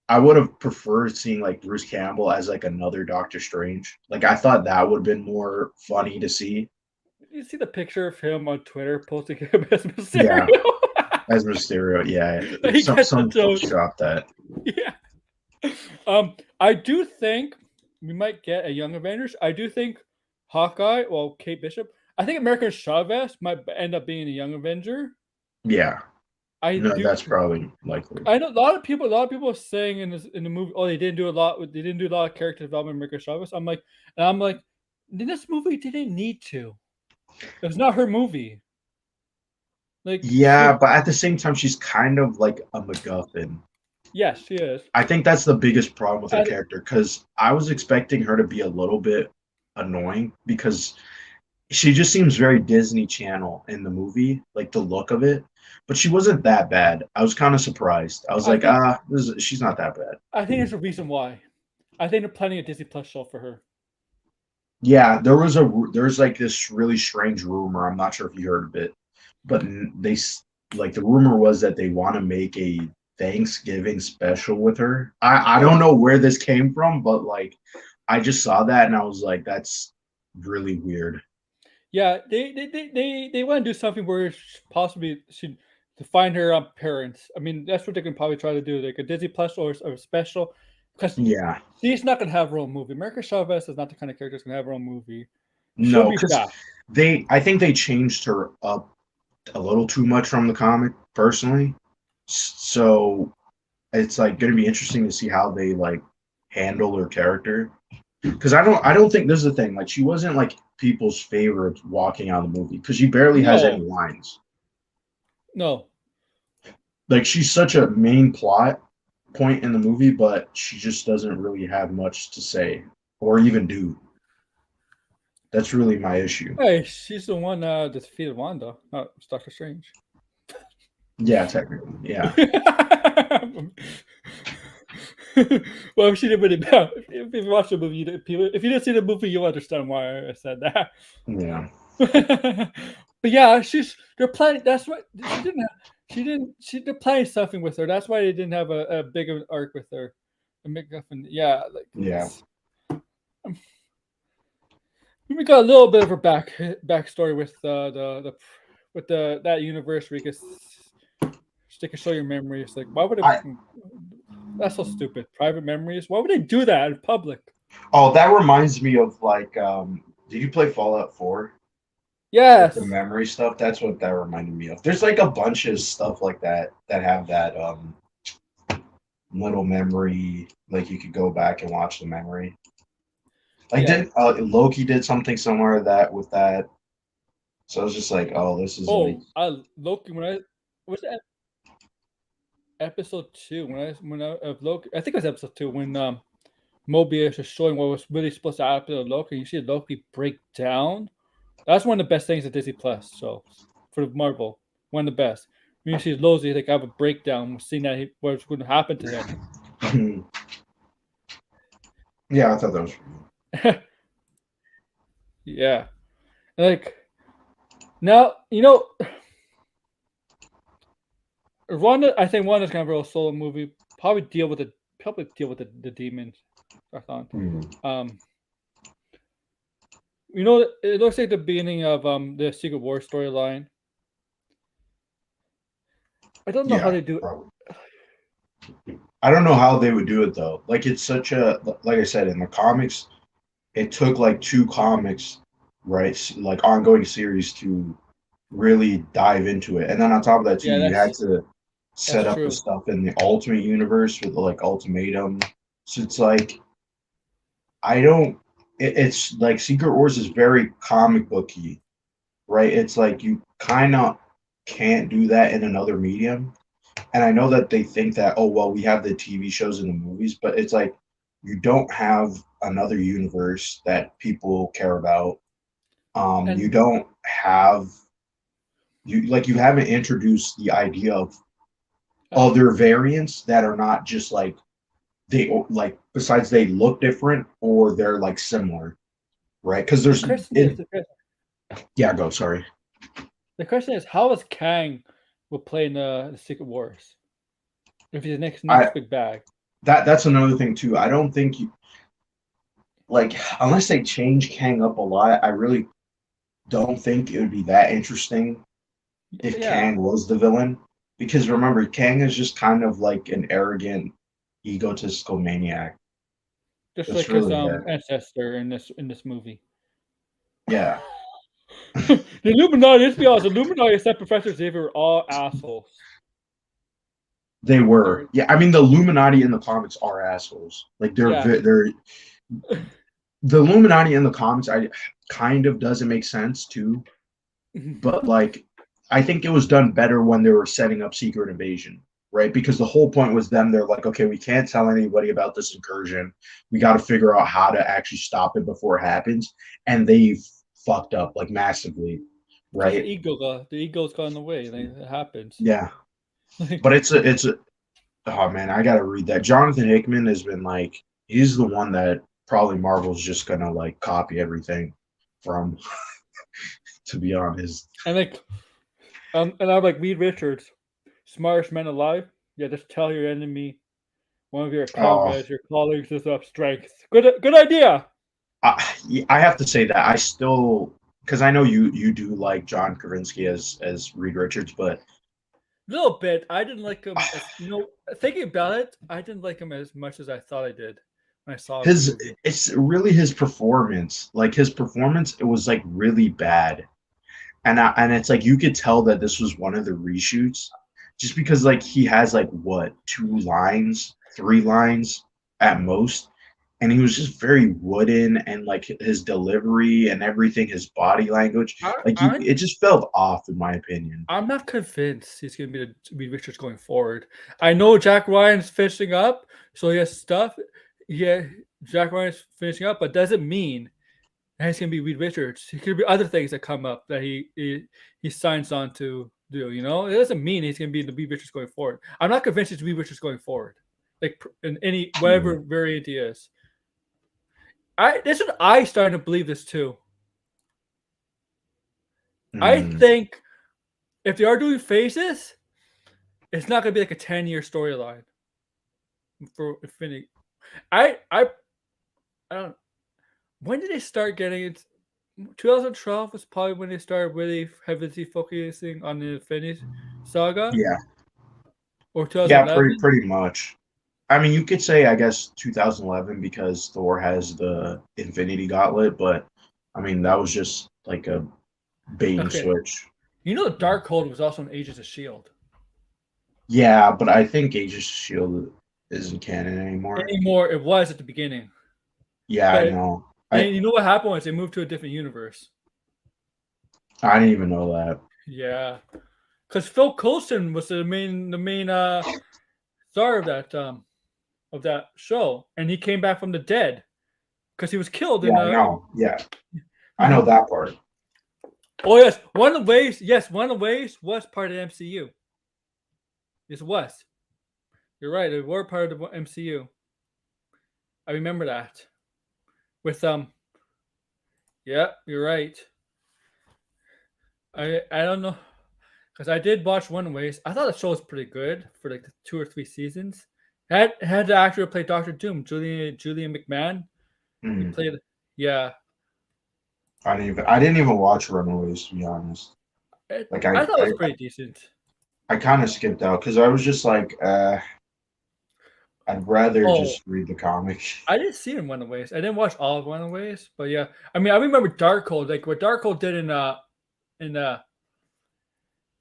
I would have preferred seeing like Bruce Campbell as like another Doctor Strange. Like I thought that would have been more funny to see. You see the picture of him on Twitter posting him as Yeah, Mysterio. as Mysterio. Yeah, He gets the some joke. photoshopped that. Yeah. I do think we might get a young Avengers. I do think Hawkeye, well, Kate Bishop. I think American Chavez might end up being a young Avenger. Yeah, I no, do. that's probably likely. I know a lot of people are saying in the movie, oh, they didn't do a lot. They didn't do a lot of character development. In American Chavez. I'm like, this movie didn't need to. It was not her movie. Like Yeah, she, but at the same time, she's kind of like a MacGuffin. yes, she is. I think that's the biggest problem with her And character because I was expecting her to be a little bit annoying because she just seems very Disney Channel in the movie, like the look of it. But she wasn't that bad. I was kind of surprised. I was I like, think she's not that bad. there's a reason why. I think they're planning a Disney Plus show for her. Yeah, there's like this really strange rumor. I'm not sure if you heard of it, but like the rumor was that they want to make a Thanksgiving special with her. I don't know where this came from, but like I just saw that and I was like, that's really weird. Yeah, they want to do something where possibly she to find her parents. I mean, that's what they can probably try to do, like a Disney Plus or a special, because Yeah. she's not gonna have her own movie. America Chavez is not the kind of character that's gonna have her own movie. She'll No, be because back. I think they changed her up a little too much from the comic, personally. So it's like going to be interesting to see how they like handle her character. Because I don't think this is the thing. Like she wasn't like people's favorite walking out of the movie because she barely has any No, lines. no. Like she's such a main plot point in the movie, but she just doesn't really have much to say or even do. That's really my issue. Hey, she's the one that defeated Wanda, not Doctor Strange. Yeah, technically, yeah, Well, she did really bad. If you watch the movie, if you didn't see the movie, you'll understand why I said that. yeah. But yeah, they're planning. That's what she didn't have. They're planning something with her. That's why they didn't have a big of an arc with her. A McGuffin. Yeah, like Yeah. it's. We got a little bit of her backstory with the with the that universe where you can they can show your memories. Like, why would it? I That's so stupid. Private memories. Why would they do that in public? Oh, that reminds me of like did you play Fallout 4? Like the Yes. memory stuff, that's what that reminded me of. There's like a bunch of stuff like that that have that little memory, like you could go back and watch the memory. Like Yeah. did Loki did something similar to that with that. So I was just like, oh, this is like Oh, I Loki when I was that episode two when I of Loki. I think it was episode two when Mobius is showing what was really supposed to happen to Loki. You see Loki break down. That's one of the best things at Disney Plus. So for Marvel, one of the best. When you see Loki, like have a breakdown, seeing that what's going to happen to yeah, I thought that was him. Yeah, like now you know Wanda. I think Wanda's gonna have a real solo movie. Probably deal with the demons. I thought. Um, you know, it looks like the beginning of the Secret War storyline. I don't know how yeah, they do it. probably. I don't know how they would do it though. Like it's such a like I said in the comics, it took like two comics, right? Like ongoing series to really dive into it. And then on top of that too, Yeah, you had to that's set up the true. stuff in the Ultimate Universe with the like Ultimatum. So it's like I don't. It's like Secret Wars is very comic booky, right? It's like you kind of can't do that in another medium. And I know that they think that, oh well, we have the TV shows and the movies, but it's like you don't have another universe that people care about. You And don't have you haven't introduced the idea of uh, other variants that are not just like they like besides they look different or they're like similar, right? Because the there's question is, it. Yeah, go. Sorry. how is Kang will play in the Secret Wars if he's the I next big bag? that's another thing too. I don't think you like unless they change Kang up a lot. I really don't think it would be that interesting if Yeah, Kang was the villain. Because remember, Kang is just kind of like an arrogant, egotistical maniac. just That's like his really it. ancestor in this movie. Yeah, The Illuminati. Let's be honest. The Illuminati except Professor Xavier are all assholes. they They're were. Yeah, I mean the Illuminati in the comics are assholes. Like yeah. they're the Illuminati in the comics. I kind of doesn't make sense too, but like I think it was done better when they were setting up Secret Invasion, right? Because the whole point was them. They're like, okay, we can't tell anybody about this incursion. We got to figure out how to actually stop it before it happens, and they fucked up like massively, Because right? the ego's got in the way. Like, it happens. Yeah, Like, but it's a oh man, I gotta read that. Jonathan Hickman has been like he's the one that probably Marvel's just gonna like copy everything from, to be honest. and like and I'm like Reed Richards, smartest man alive. Yeah, just tell your enemy, one of your Oh, comrades, your colleagues is of strength. Good idea. I have to say that I still, because I know you do like John Krasinski as Reed Richards, but A little bit. I didn't like him as thinking about it, I didn't like him as much as I thought I did when I saw him in the his movie. it's really his performance. Like his performance, it was like really bad, and it's like you could tell that this was one of the reshoots, just because like he has like what 2 lines, 3 lines at most, and he was just very wooden and like his delivery and everything, his body language, I, like you, I it just felt off in my opinion. I'm not convinced he's going to be Richards going forward. I know Jack Ryan's finishing up, so he has stuff. Yeah, Jack Ryan's finishing up, but doesn't mean that he's going to be Reed Richards. It could be other things that come up that he signs on to do. You know, it doesn't mean he's going to be the Reed Richards going forward. I'm not convinced it's Reed Richards going forward, like in any whatever variant he is. This is I starting to believe this too. I Mm, think if they are doing phases, it's not going to be like a 10-year storyline for Infinity. I I I don't. When did they start getting it? 2012 was probably when they started really heavily focusing on the Infinity Saga, yeah, or yeah, pretty 2011. pretty much. I mean, you could say, I guess, 2011 because Thor has the Infinity Gauntlet, but I mean, that was just like a bait and Okay, switch. you know the Darkhold was also in Agents of Shield. Yeah, but I think Agents of Shield isn't canon anymore. Anymore, it was at the beginning, Yeah, I but know. and you know what happened was they moved to a different universe. I didn't even know that. Yeah, because Phil Coulson was the main star of that show, and he came back from the dead because he was killed Yeah, in I a. know. Yeah, I know Mhm. that part. Oh yes, one of the ways. Yes, one of the ways was part of the MCU. It was. You're right. They were part of the MCU. I remember that. With yeah, you're right. I don't know because I did watch One Ways. I thought the show was pretty good for like 2 or 3 seasons. Had the actor who played Doctor Doom, Julian McMahon. He Mm. played. Yeah, I didn't even watch Runaways, to be honest. Like I thought it was pretty decent. I kind of skipped out because I was just like, I'd rather Oh, just read the comic. I didn't see it in Runaways. I didn't watch all of Runaways, but yeah, I mean, I remember Darkhold. Like what Darkhold did in the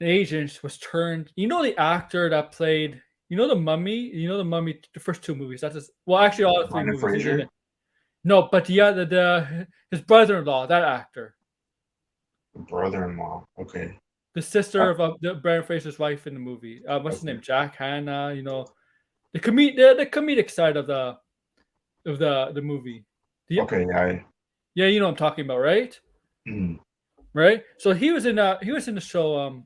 agents was turned. You know the actor that played. You know the Mummy. You know the Mummy. The first 2 movies. That's just, well, actually all 3 movies. He's in Fraser, it. No, but yeah, the his brother-in-law, that actor, the brother-in-law. Okay. the Uh, sister of the Brandon Fraser's wife in the movie. What's his okay. name? Jack Hanna. You know the comedic side of the movie. The, Okay. yeah, you know what I'm talking about, right? Mm, Right. So he was in the show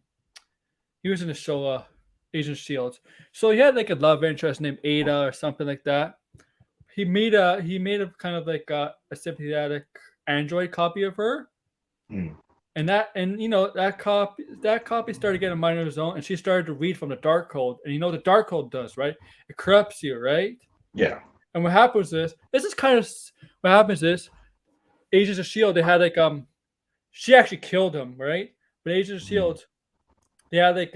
Agent Shield. So he had like a love interest named Ada or something like that. He made a kind of like a sympathetic android copy of her, mm, and you know that copy started getting a mind of his own, and she started to read from the dark code, and you know the dark code does, right? It corrupts you, right? yeah. And what happens is this is kind of what happens is Agents of Shield, they had like she actually killed him, right? But Agents of Mm, Shield, they had like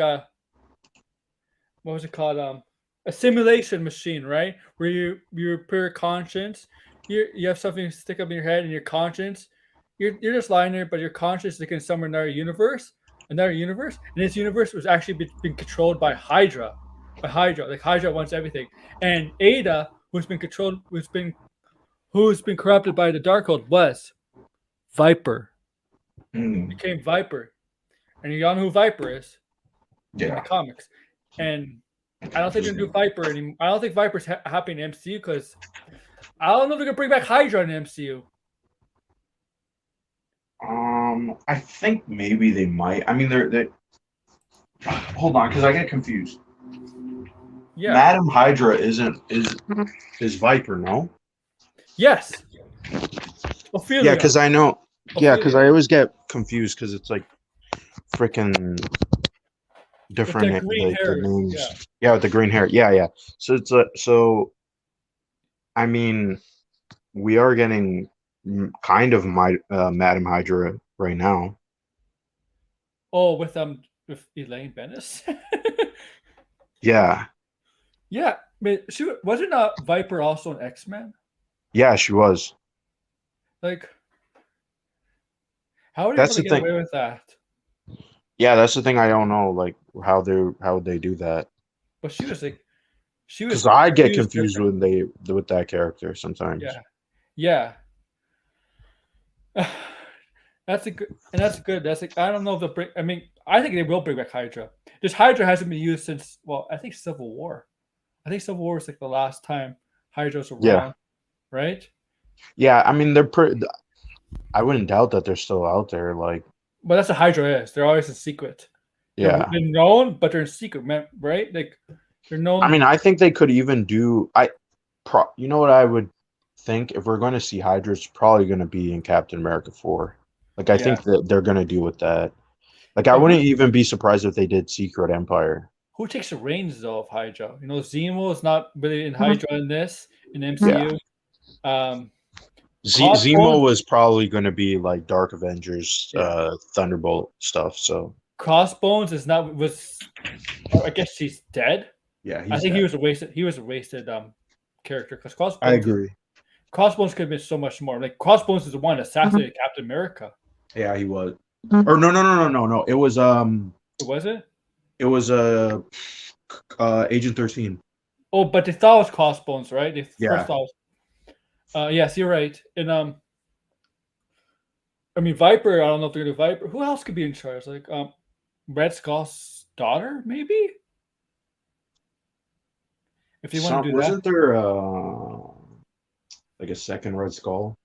what was it called? A simulation machine, right? Where your pure conscience, you have something stick up in your head, and your conscience, you're just lying there, but your conscience is like in somewhere in another universe, and this universe was actually being controlled by Hydra, Like Hydra wants everything, and Ada, who's been corrupted by the Darkhold, was Viper, mm, became Viper, and you all know who Viper is in the yeah. comics, and I don't think they're Just, gonna do Viper anymore. I don't think Viper's happy in the MCU because I don't know if they're gonna bring back Hydra in the MCU. I think maybe they might. I mean, they hold on, because I get confused. Yeah. Madam Hydra isn't is Viper, no? Yes. Yeah, Ophelia. because I know. Yeah, because Ophelia. I always get confused because it's like freaking. with different the green like the hair. Yeah. names. Yeah, with the green hair. Yeah, yeah. So it's so I mean, we are getting kind of my Madam Hydra right now. Oh, with Elaine Bennis. Yeah, Yeah, but wasn't Viper also an X Men? yeah, she was. Like, how were they able That's to the get thing. away with that? Yeah, that's the thing. I don't know, like how would they do that? But she Because was I get she was confused different. when they with that character sometimes. Yeah, yeah. That's a good, and that's good. That's like I don't know if they'll bring. I mean, I think they will bring back Hydra. This Hydra hasn't been used since I think Civil War. I think Civil War was like the last time Hydra's Yeah, around, right? yeah. I mean, they're pretty. I wouldn't doubt that they're still out there. Like, But that's what Hydra is. They're always in secret. yeah. They're known, but they're in secret, man. Right? Like they're I known. mean, I think they could even do. You know what I would think if we're going to see Hydra, it's probably going to be in Captain America 4. Like, I Yeah. think that they're going to do with that. Like, I But wouldn't even be surprised if they did Secret Empire. who takes the reins though of Hydra? You know, Zemo is not really in Mhm. Hydra in this in Yeah. MCU. Um, Zemo Crossbones, was probably going to be like Dark Avengers, yeah, Thunderbolt stuff. So, Crossbones is not was. I guess she's dead. yeah, I he's think he dead. was a wasted. He was a wasted character because I agree. Crossbones could have been so much more. Like Crossbones is the one that assassinated Captain America. Yeah, he was. Or no, no, no, no, no, no. Was it? It was Agent 13. Oh, but they thought it was Crossbones, right? They first Yeah. thought. Yes, you're right. And I mean Viper. I don't know if they're gonna do Viper. Who else could be in charge? Like Red Skull's daughter, maybe. If they want to Some do that, wasn't there like a second Red Skull?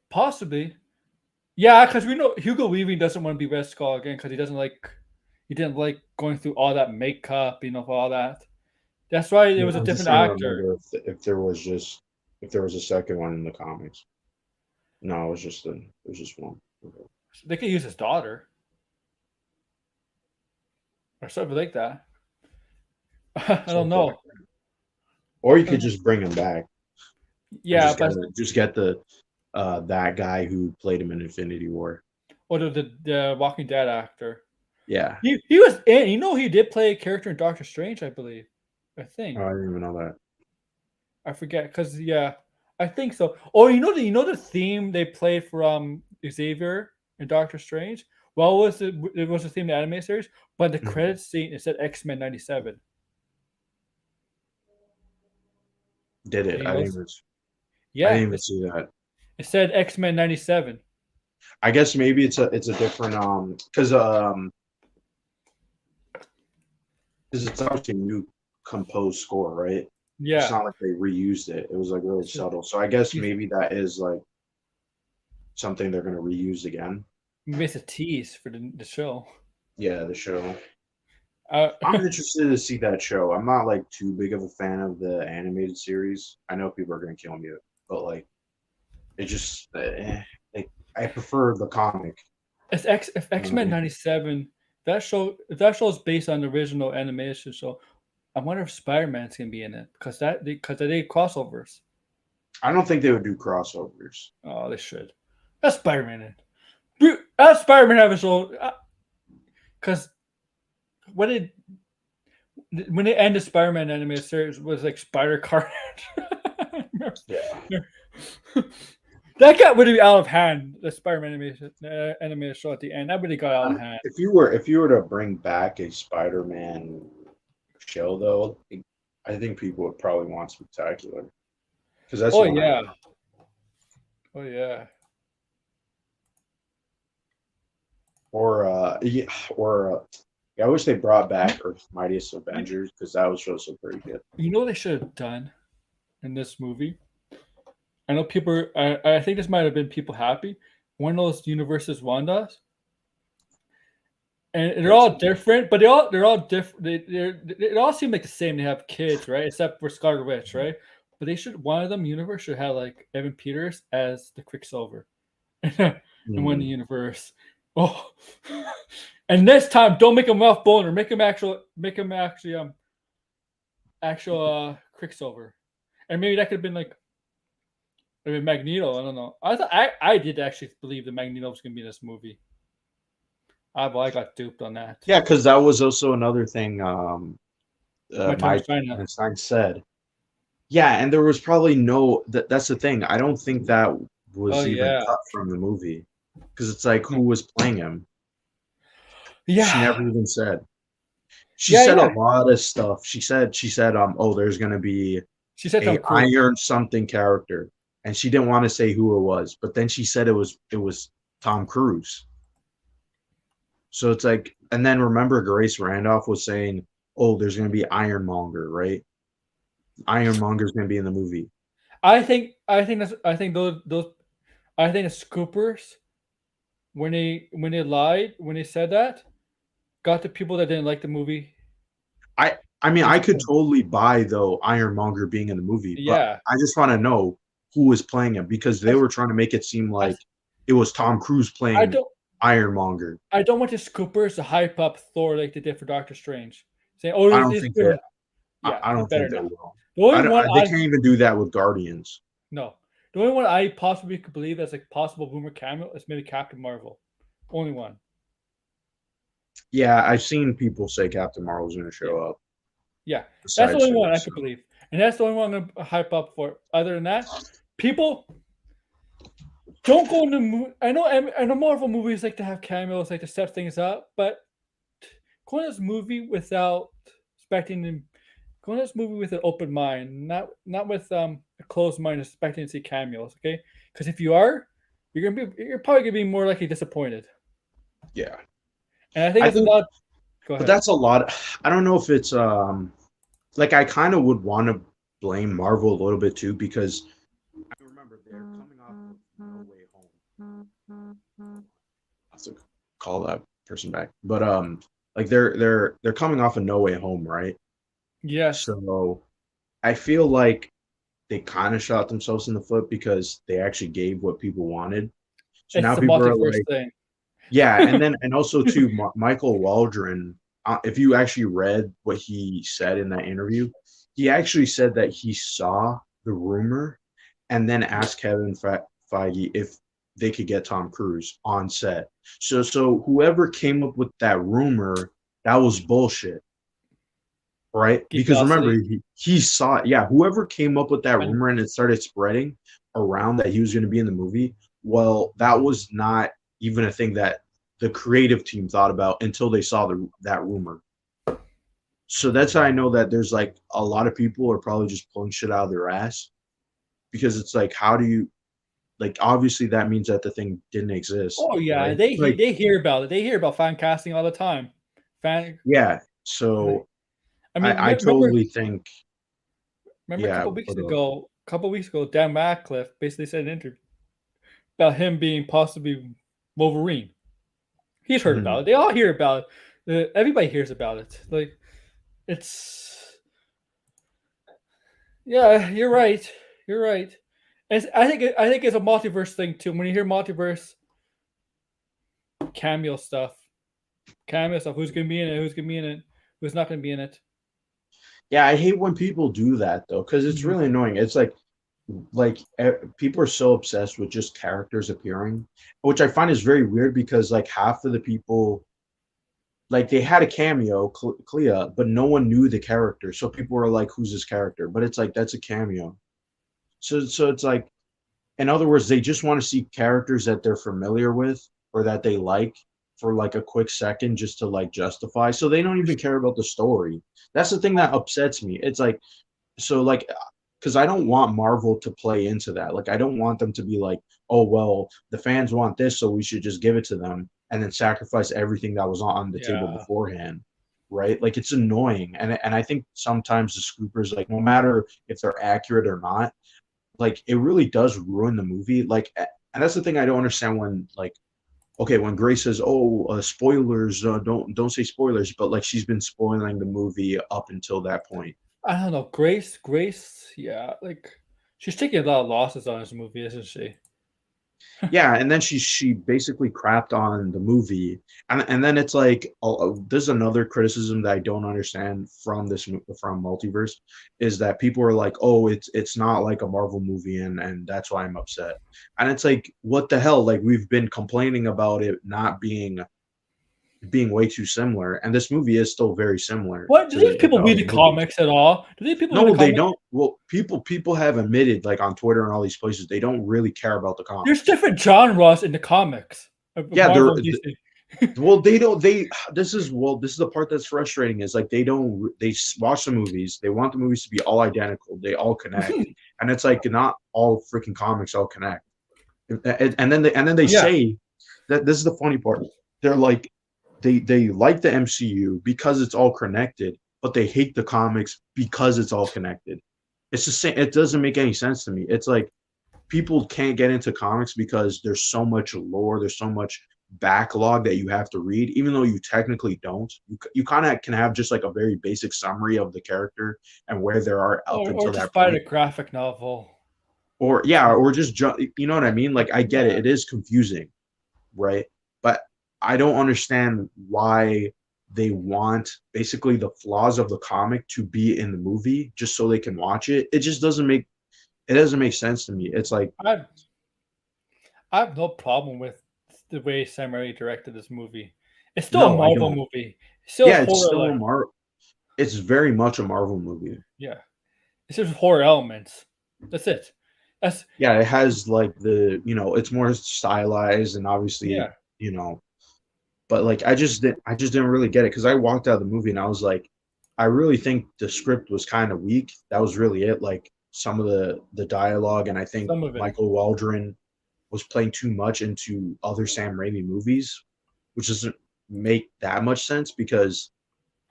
possibly. Yeah, because we know Hugo Weaving doesn't want to be Red Skull again because he didn't like going through all that makeup, all that. That's why it Yeah, was a I'm just different trying to actor. remember if there was just if there was a second one in the comics. No, it was just one. Okay. They could use his daughter or something like that. I don't Something like know. that. Or you could just bring him back and Yeah, but just get the that guy who played him in Infinity War. or the Walking Dead actor. Yeah. He was in. He did play a character in Doctor Strange, I believe. I Oh, think I didn't even know that. I forget because yeah, I think so. Oh, the theme they played for Xavier in Doctor Strange. Well, it was the theme of the anime series, but the Mhm. credits scene it said X-Men '97. Did Did it? you know? I Yeah, didn't even see that. it said X-Men '97. I guess maybe it's a different because it's obviously a new composed score, right? It's Yeah, not like they reused it. It was like really it's subtle. So I guess you maybe that is like something they're gonna reuse again. missed a tease for the show. Yeah, the show. Uh, I'm interested to see that show. I'm not like too big of a fan of the animated series. I know people are gonna kill me, but like it just like I prefer the comic. if You know what I X-Men mean? '97 that show is based on the original animation, so I wonder if Spider-Man's gonna be in it because they did crossovers. I don't think they would do crossovers. Oh, they should. That's Spider-Man in it. That's Spider-Man have his own. Because when it when they ended Spider-Man animated series was like Spider Carnage. Yeah. That got really out of hand. The Spider-Man animated show at the end that really got out of hand. If you were to bring back a Spider-Man show though, I think people would probably want Spectacular because that's the Oh one I yeah, know. oh yeah. Or yeah, or yeah, I wish they brought back Earth's Mightiest Avengers because that was also pretty good. You know what they should have done in this movie? I know people. I think this might have been people happy. One of those universes one does, and they're What's all different, but they're all different. They all seem like the same. They have kids, right? Except for Scarlet Witch, right? But they should one of them universe should have like Evan Peters as the Quicksilver in one hmm. universe. Oh, And this time, don't make him Ralph Boner. Make him actual Quicksilver. And maybe that could have been like maybe Magneto. I don't know. I did actually believe that Magneto was gonna be in this movie. I got duped on that. Yeah, because that was also another thing My time to Mike shine now. Einstein said. Yeah, and there was probably no that's the thing. I don't think that Oh was even yeah, cut from the movie because it's like who no. was playing him? She Yeah, never even said. She yeah, said a yeah. lot of stuff. She said oh there's gonna be She said a Tom Cruise. Iron something character, and she didn't want to say who it was, but then she said it was Tom Cruise. So it's like, and then remember Grace Randolph was saying, "Oh, there's gonna be Ironmonger, right? Ironmonger's gonna be in the movie." I think the scoopers when they lied when they said that got the people that didn't like the movie I mean, I could disappointed. totally buy though Ironmonger being in the movie, but Yeah, I just want to know who was playing him because they I, were trying to make it seem I, like it was Tom Cruise I playing don't Ironmonger. I don't want the scoopers to hype up Thor like they did for Doctor Strange, saying, "Oh, I don't this think that good." Yeah, I they don't think better they not. will. The only one They can't even do that with Guardians. no, the only one I possibly could believe as a possible boomer cameo is maybe Captain Marvel. Only one. Yeah, I've seen people say Captain Marvel's going to Yeah, show up yeah, that's the besides only her. one I could So believe, and that's the only one I'm gonna hype up for. Other than that, people don't go into. I know Marvel movies like to have cameos, like to set things up, but go to this movie without expecting them. Go to this movie with an open mind, not with a closed mind, expecting to see cameos. Okay, because if you are, you're probably gonna be more likely disappointed. yeah, And I think I it's a think, lot. Go but ahead. that's a lot. I don't know if it's like I kind of would want to blame Marvel a little bit too because I remember they're coming off of No Way Home. I have to call that person back, but like they're coming off of No Way Home, right? Yes, So I feel like they kind of shot themselves in the foot because they actually gave what people wanted. So it's now the people are multiverse like, thing. yeah, and also too, Michael Waldron. If you actually read what he said in that interview, he actually said that he saw the rumor and then asked Kevin Feige if they could get Tom Cruise on set. So whoever came up with that rumor, that was bullshit, right? Geek Because remember, Velocity. he saw it. Yeah, whoever came up with that And rumor and it started spreading around that he was going to be in the movie, well, that was not even a thing that the creative team thought about until they saw that rumor. So that's how I know that there's like a lot of people are probably just pulling shit out of their ass because it's like, how do you like? Obviously, that means that the thing didn't exist, oh yeah, right? Like, they hear about it. They hear about fan casting all the time. Fan. yeah. Like, So I mean, I totally think, remember yeah. But, a couple weeks ago, Dan Radcliffe basically said in an interview about him being possibly Wolverine. He's heard mhm. about it. They all hear about it. Everybody hears about it. Like it's yeah, you're right. You're right. I think it's a multiverse thing too. When you hear multiverse cameo stuff, who's gonna be in it, who's gonna be in it, who's not gonna be in it. Yeah, I hate when people do that though, because it's Mhm. really annoying. It's like people are so obsessed with just characters appearing, which I find is very weird because like half of the people like they had a cameo, Clea, but no one knew the character, so people were like, "Who's this character?" But it's like that's a cameo. So it's like, in other words, they just want to see characters that they're familiar with or that they like for like a quick second just to like justify. So they don't even care about the story. That's the thing that upsets me. It's like so like because I don't want Marvel to play into that. Like I don't want them to be like, oh well, the fans want this, so we should just give it to them and then sacrifice everything that was on the table Yeah. beforehand. Right? Like it's annoying. And I think sometimes the scoopers, like no matter if they're accurate or not, like it really does ruin the movie. Like and that's the thing I don't understand when like okay, when Grace says, "Oh, spoilers, don't say spoilers," but like she's been spoiling the movie up until that point. I don't know. Grace, yeah, like she's taking a lot of losses on this movie, isn't she? Yeah, and then she basically crapped on the movie, and then it's like there's another criticism that I don't understand from from Multiverse is that people are like, oh, it's not like a Marvel movie, and that's why I'm upset. And it's like, what the hell? Like we've been complaining about it not being way too similar, and this movie is still very similar What do these to people read other the movies. comics at all? Do these people read the No, they comics? don't. Well, people have admitted, like on Twitter and all these places, they don't really care about the There's comics. different genres in the comics of Yeah, Marvel and DC. well, they don't. This is the part that's frustrating. Is like they don't. Watch the movies. They want the movies to be all identical. They all connect, and it's like not all freaking comics all connect. And then they Yeah, say that this is the funny part. They're like they like the MCU because it's all connected, but they hate the comics because it's all connected. It's the same. It doesn't make any sense to me. It's like people can't get into comics because there's so much lore, there's so much backlog that you have to read, even though you technically don't. You kind of can have just like a very basic summary of the character and where they are up or until just that buy a point. graphic novel. Or yeah, or just you know what I mean? Like I get it. Yeah, It is confusing, right? But I don't understand why they want basically the flaws of the comic to be in the movie just so they can watch it. It doesn't make sense to me. It's like I I have no problem with the way Sam Raimi directed this movie. It's still a no, I Marvel don't. movie. It still has Yeah, it's horror still like a it's very much a Marvel movie. yeah. It's just horror elements. That's it. That's Yeah, it has like it's more stylized and obviously, yeah. you know, but like I just didn't really get it because I walked out of the movie and I was like, I really think the script was kind of weak. That was really it. Like some of the dialogue, and I think Some of it. Michael Waldron was playing too much into other Sam Raimi movies, which doesn't make that much sense because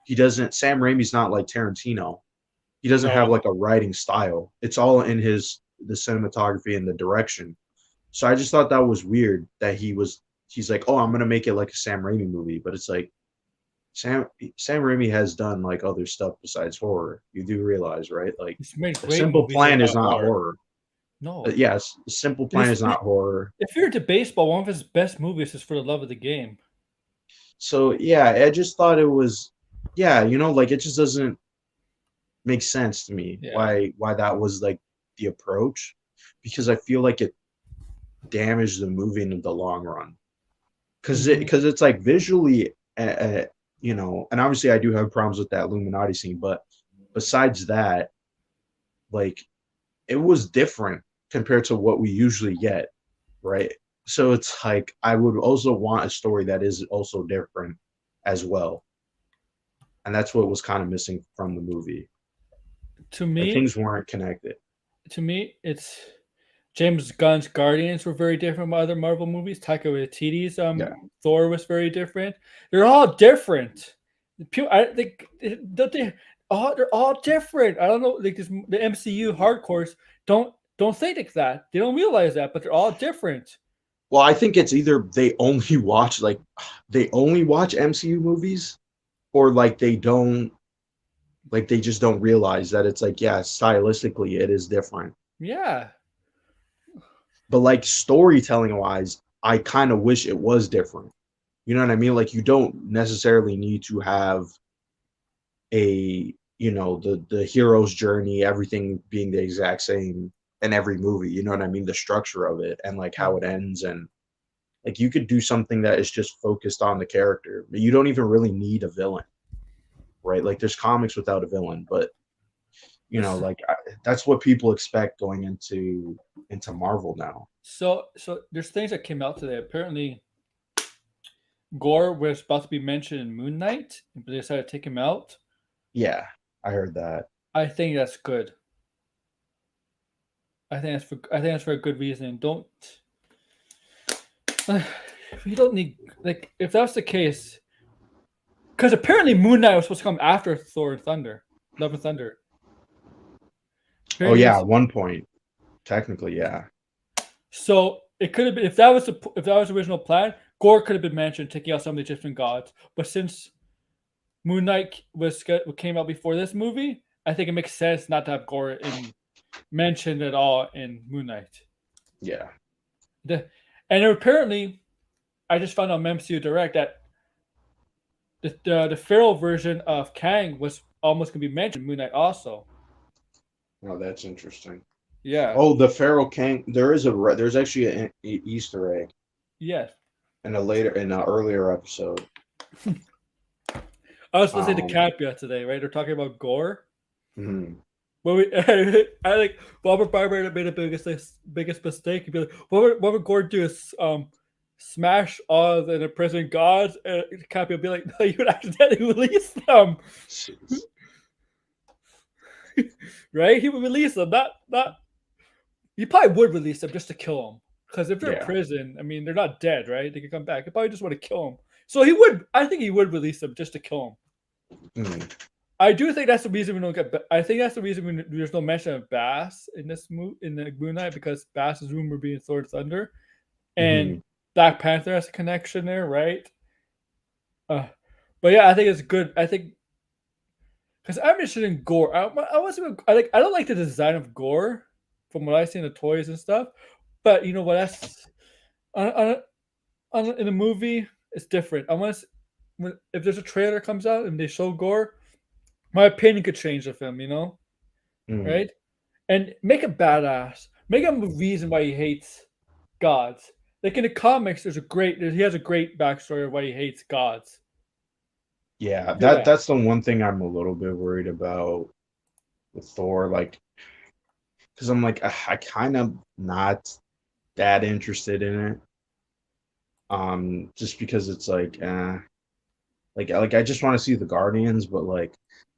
he doesn't Sam Raimi's not like Tarantino. He doesn't have No. like a writing style. It's all in the cinematography and the direction. So I just thought that was weird that he's like, oh, I'm gonna make it like a Sam Raimi movie, but it's like Sam Sam Raimi has done like other stuff besides horror. You do realize, right? Like He's made a great simple movies plan is without not horror. horror. No. Yes, a simple plan If is not horror. if you're into baseball, one of his best movies is For the Love of the Game. So yeah, I just thought it was yeah, like it just doesn't make sense to me Yeah. why that was like the approach because I feel like it damaged the movie in the long run Mhm. because it's like visually and obviously I do have problems with that Illuminati scene, but besides that, like it was different compared to what we usually get, right? So it's like I would also want a story that is also different as well, and that's what was kind of missing from the movie. To Like me, things weren't connected. it's James Gunn's Guardians were very different from other Marvel movies. Taika Waititi's Yeah. Thor was very different. They're all different. I think don't they all they're all different. I don't know. Like this, the MCU hardcores don't think like that. They don't realize that, but they're all different. Well, I think it's either they only watch MCU movies, or like they don't like they just don't realize that it's like yeah, stylistically it is different. Yeah. But like storytelling wise, I kind of wish it was different. You know what I mean? Like you don't necessarily need to have the hero's journey, everything being the exact same in every movie. You know what I mean? The structure of it and like how it ends and like you could do something that is just focused on the character. You don't even really need a villain, right? Like there's comics without a villain, but This- that's what people expect going into Marvel now. so there's things that came out today. Apparently, Gore was about to be mentioned in Moon Knight, but they decided to take him out. Yeah, I heard that. I think that's good. I think that's for a good reason. Don't you don't need like if that's the case, because apparently Moon Knight was supposed to come after Thor and Thunder, Love and Thunder. Oh Apparently, yeah, at one point, technically, yeah. so it could have been if that was the original plan. Gore could have been mentioned taking out some of the Egyptian gods, but since Moon Knight came out before this movie, I think it makes sense not to have Gore mentioned at all in Moon Knight. Yeah. And apparently, I just found on MCU Direct that the feral version of Kang was almost gonna be mentioned in Moon Knight also. Oh, that's interesting. Yeah. Oh, the Feral King. There's actually an Easter egg Yes. in an earlier episode. I was listening to Um, Capia today, right? They're talking about gore. mhm. When we, I think Robert Barber made the biggest mistake. He'd be like, what would Gore do? Is smash all the imprisoned gods? And Capia would be like, no, you would accidentally release them, Jeez. right? He would release them, not. He probably would release them just to kill them. Because if they're in Yeah. prison, I mean, they're not dead, right? They can come back. He probably just want to kill them. So he would. I think he would release them just to kill them. Mhm. I do think that's the reason we don't get. I think that's the reason there's no mention of Bass in this in the Moon Knight, because Bass is rumored being Thor Thunder, and Mhm. Black Panther has a connection there, right? But yeah, I think it's good. I think because I'm interested in Gore. I wasn't. I don't like the design of Gore from what I see in the toys and stuff. But you know what? That's in the movie. It's different. Unless if there's a trailer comes out and they show Gore, my opinion could change of him. You know, Mhm. right? And make him badass. Make him a reason why he hates gods. Like in the comics, he has a great backstory of why he hates gods. Yeah, Do that. that's the one thing I'm a little bit worried about with Thor, like, because I'm like, I kind of not that interested in it. Just because it's like I just want to see the Guardians, but like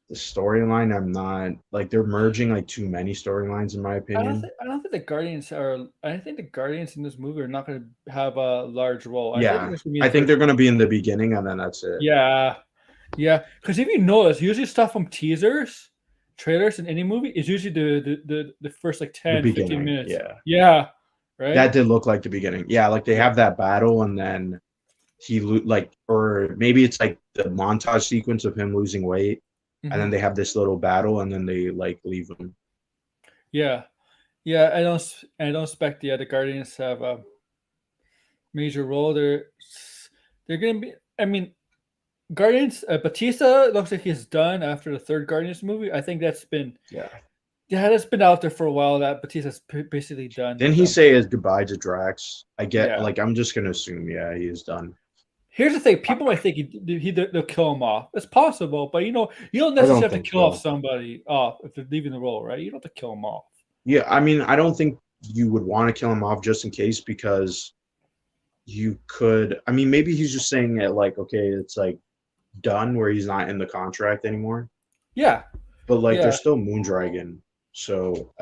the storyline, I'm not like they're merging like too many storylines in my opinion. I don't think the Guardians are. I think the Guardians in this movie are not going to have a large role. I think Yeah, it's going to be in I the think first. they're gonna be in the beginning and then that's it. Yeah, yeah. Because if you notice, usually stuff from teasers, trailers in any movie is usually the first like The 10, 15 beginning, minutes. yeah. Yeah, right. That did look like the beginning. Yeah, like they Yeah. have that battle and then like, or maybe it's like the montage sequence of him losing weight, and then Hmm. they have this little battle and then they like leave him. Yeah, yeah. I don't expect the Guardians to have a major role. They're gonna be. I mean, Guardians. Batista looks like he's done after the third Guardians movie. I think that's been Yeah. yeah, that's been out there for a while. That Batista's basically done Didn't with he them. say his goodbye to Drax? I get Yeah. like I'm just gonna assume yeah he is done. Here's the thing: people might think they'll kill him off. It's possible, but you don't I don't necessarily have think to kill off so. somebody off if they're leaving the role, right? You don't have to kill them off. Yeah, I mean I don't think you would want to kill him off just in case because you could. I mean maybe he's just saying it like okay it's like done where he's not in the contract anymore. Yeah, But like yeah. there's still Moondragon, so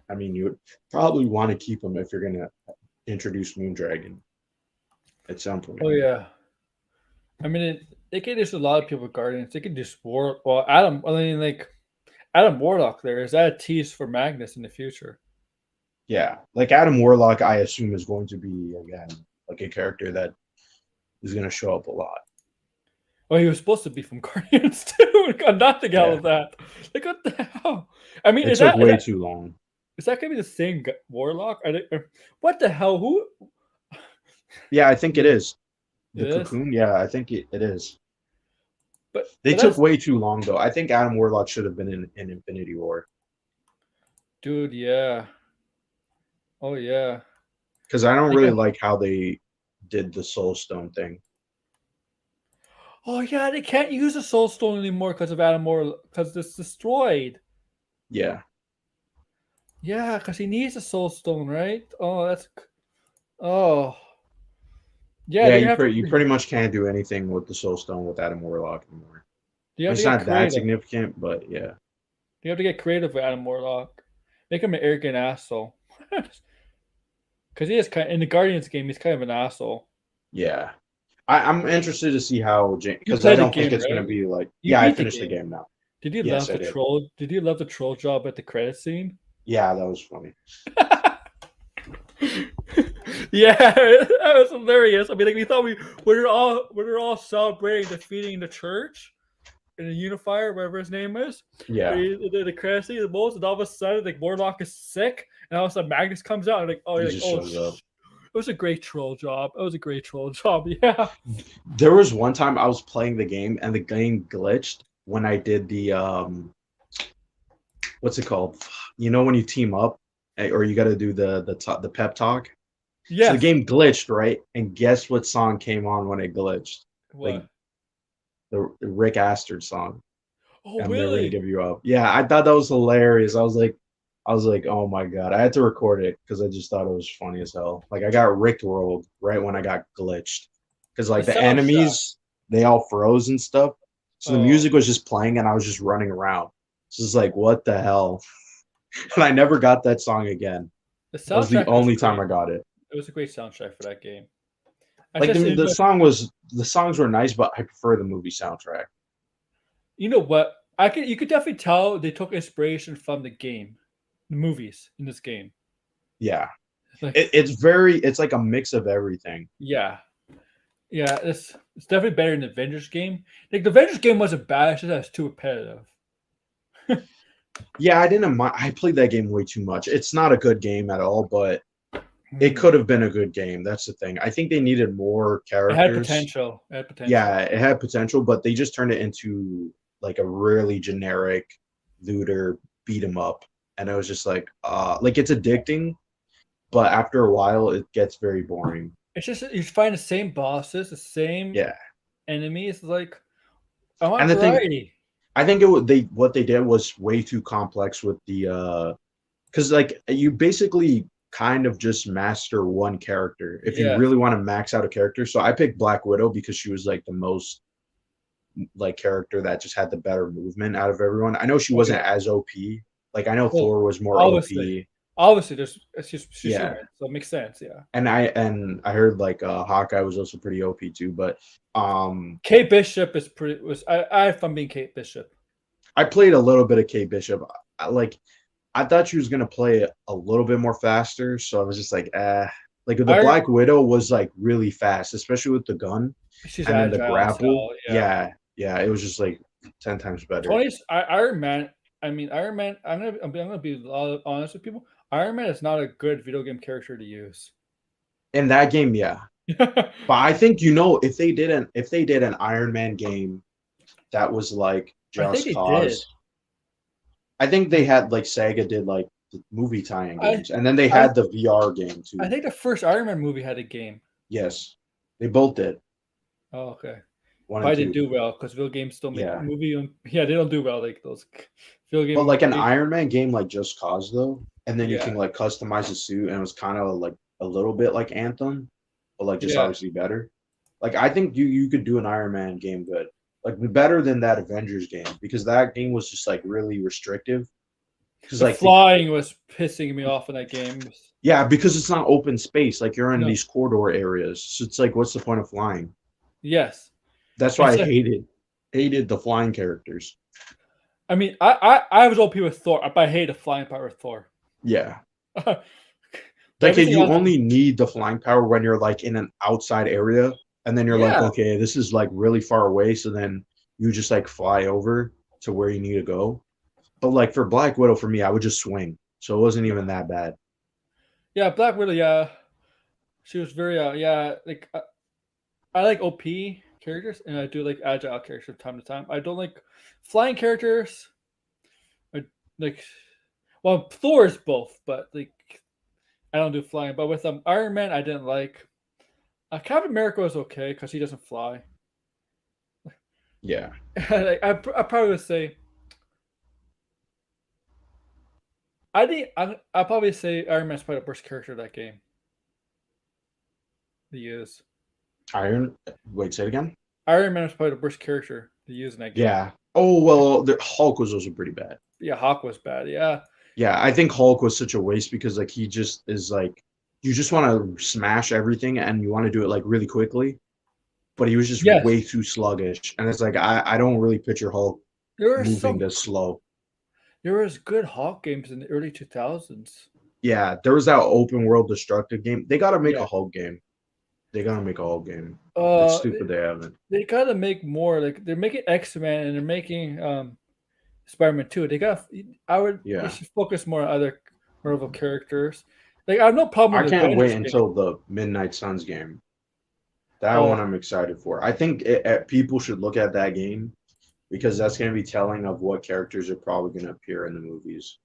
I mean you would probably want to keep him if you're gonna introduce Moondragon at some point. Oh yeah. I mean, they can just a lot of people with Guardians. They can just war. Well, Adam. I mean, like Adam Warlock. There is that a tease for Magnus in the future. Yeah, like Adam Warlock, I assume is going to be again like a character that is going to show up a lot. Well, he was supposed to be from Guardians too. Got nothing out Yeah, of that. Like what the hell? I mean, it took way too long. is that gonna be the same Warlock? What the hell? Who? Yeah, I think it is It the is. Cocoon. Yeah, I think it is. They But took that's way too long though. I think Adam Warlock should have been in Infinity War dude. Yeah. Oh yeah. because I don't Like really like how they did the Soul Stone thing. oh yeah. They can't use the Soul Stone anymore because of Adam Warlock because it's destroyed. Yeah, Yeah, because he needs a Soul Stone, right? Oh, oh yeah. yeah, They're gonna have to. you pretty much can't do anything with the Soul Stone with Adam Warlock anymore. You I have mean, to it's get not that creative. significant, but yeah. You have to get creative with Adam Warlock. Make him an arrogant asshole. Because he is kind in the Guardians game. He's kind of an asshole. Yeah. I'm interested to see how You because I played the don't think game, it's going right? to be like You yeah I beat the finished the game. game now. Did you Yes, love I the did. troll? Did you love the troll job at the credit scene? Yeah, that was funny. Yeah, that was hilarious. I mean, like we thought we were all celebrating defeating the church in the Unifier, whatever his name is. Yeah, The credit scene, the most, and all of a sudden, like Warlock is sick, and all of a sudden Magnus comes out, and like, oh, he you're like, just shows up. was a great troll job. It was a great troll job. Yeah. There was one time I was playing the game and the game glitched when I did the what's it called? You know when you team up or you got to do the pep talk. So the Yes. game glitched, right? And guess what song came on when it glitched? Like What? the Rick Astor song. Oh, I'm never gonna really? give you up. Yeah, I thought that was hilarious. I was like, oh my god. I had to record it because I just thought it was funny as hell. Like I got Rick rolled right when I got glitched. Because The like the soundtrack. enemies, they all froze and stuff. So the Oh, music was just playing and I was just running around. So it's like, what the hell? And I never got that song again. the That was the soundtrack was only time great. I got it. It was a great soundtrack for that game. I Like just the songs were nice, but I prefer the movie soundtrack. you know what? You could definitely tell they took inspiration from the game, the movies in this game. Yeah. Like, It's like a mix of everything. yeah, yeah, it's definitely better than the Avengers game. Like the Avengers game wasn't bad, it's just that it's too repetitive. Yeah, I didn't mind. I played that game way too much. It's not a good game at all, but it Hmm. could have been a good game. That's the thing. I think they needed more It had characters. potential. It had potential. Yeah, it had potential, but they just turned it into like a really generic looter beat 'em up. And I was just like it's addicting, but after a while it gets very boring. It's just you find the same bosses, the same Yeah. enemies. Like I want And the thing variety. I think it would they what they did was way too complex with the because like you basically kind of just master one character if you Yes. really want to max out a character. So I picked Black Widow because she was like the most like character that just had the better movement out of everyone. I know she wasn't Okay. as OP. Like I know Well, Thor was more obviously, OP. obviously, there's it's just she's Yeah. human, so it makes sense. Yeah. And I heard like Hawkeye was also pretty OP too, but Kate Bishop is pretty. I have fun being Kate Bishop. I played a little bit of Kate Bishop. I thought she was gonna play a little bit more faster, so I was just like, eh. Like the I Black Widow was like really fast, especially with the gun She's and then the agile as grapple. hell. Yeah. Yeah, yeah, it was just like 10 times better. Tony's Iron Man. I mean, Iron Man. I'm gonna be honest with people. Iron Man is not a good video game character to use. In that game, yeah. I But I think if they did an Iron Man game that was like think Just they did. Cause, I think they had like Sega did like the movie tie-in I games, and then they I had the VR game too. I think the first Iron Man movie had a game. Yes, they both did. Oh, okay. One and Probably didn't two. do well because video games don't make Yeah. movie. Yeah, they don't do well like those video But game. like an Iron Man game like Just Cause though, and then you Yeah, can like customize the suit, and it was kind of like a little bit like Anthem, but like just yeah. obviously better. Like I think you could do an Iron Man game good, like better than that Avengers game because that game was just like really restrictive. Because The like flying was pissing me off in that game. yeah, because it's not open space, like you're in No, these corridor areas, so it's like what's the point of flying? yes. That's why It's I like hated the flying characters. I mean, I was OP with Thor, but I hate the flying power with Thor. Yeah. But Like everything you else, only need the flying power when you're like in an outside area, and then you're like, yeah, okay, this is like really far away, so then you just like fly over to where you need to go. But like for Black Widow, for me, I would just swing, so it wasn't even that bad. yeah. Black Widow, yeah, she was very, yeah. Like I like OP characters, and I do like agile characters from time to time. I don't like flying characters. I like, well, Thor is both, but like I don't do flying. But with Iron Man, I didn't like. Captain America was okay because he doesn't fly. Yeah, Like, I probably would say I probably say Iron Man's probably the worst character of that game. To use Iron. Wait, say it again. Iron Man is probably the worst character to use in that game. Yeah. Oh well, the Hulk was also pretty bad. Yeah, Hawk was bad. Yeah, Yeah, I think Hulk was such a waste because like he just is like you just want to smash everything and you want to do it like really quickly, but he was just yes. way too sluggish. And it's like I don't really picture Hulk There were moving some. this slow. There was good Hawk games in the early 2000s. Yeah, there was that open world destructive game. They gotta make Yeah. a Hulk game. They gotta make a Hulk game. It's Uh, stupid they haven't. they gotta make more. Like they're making X-Men and they're making Spider-Man 2. They should focus more on other Marvel characters. Like I have no problem I with the can't wait Avengers game. until the Midnight Suns game. That Oh, one I'm excited for. I think people should look at that game because that's going to be telling of what characters are probably going to appear in the movies.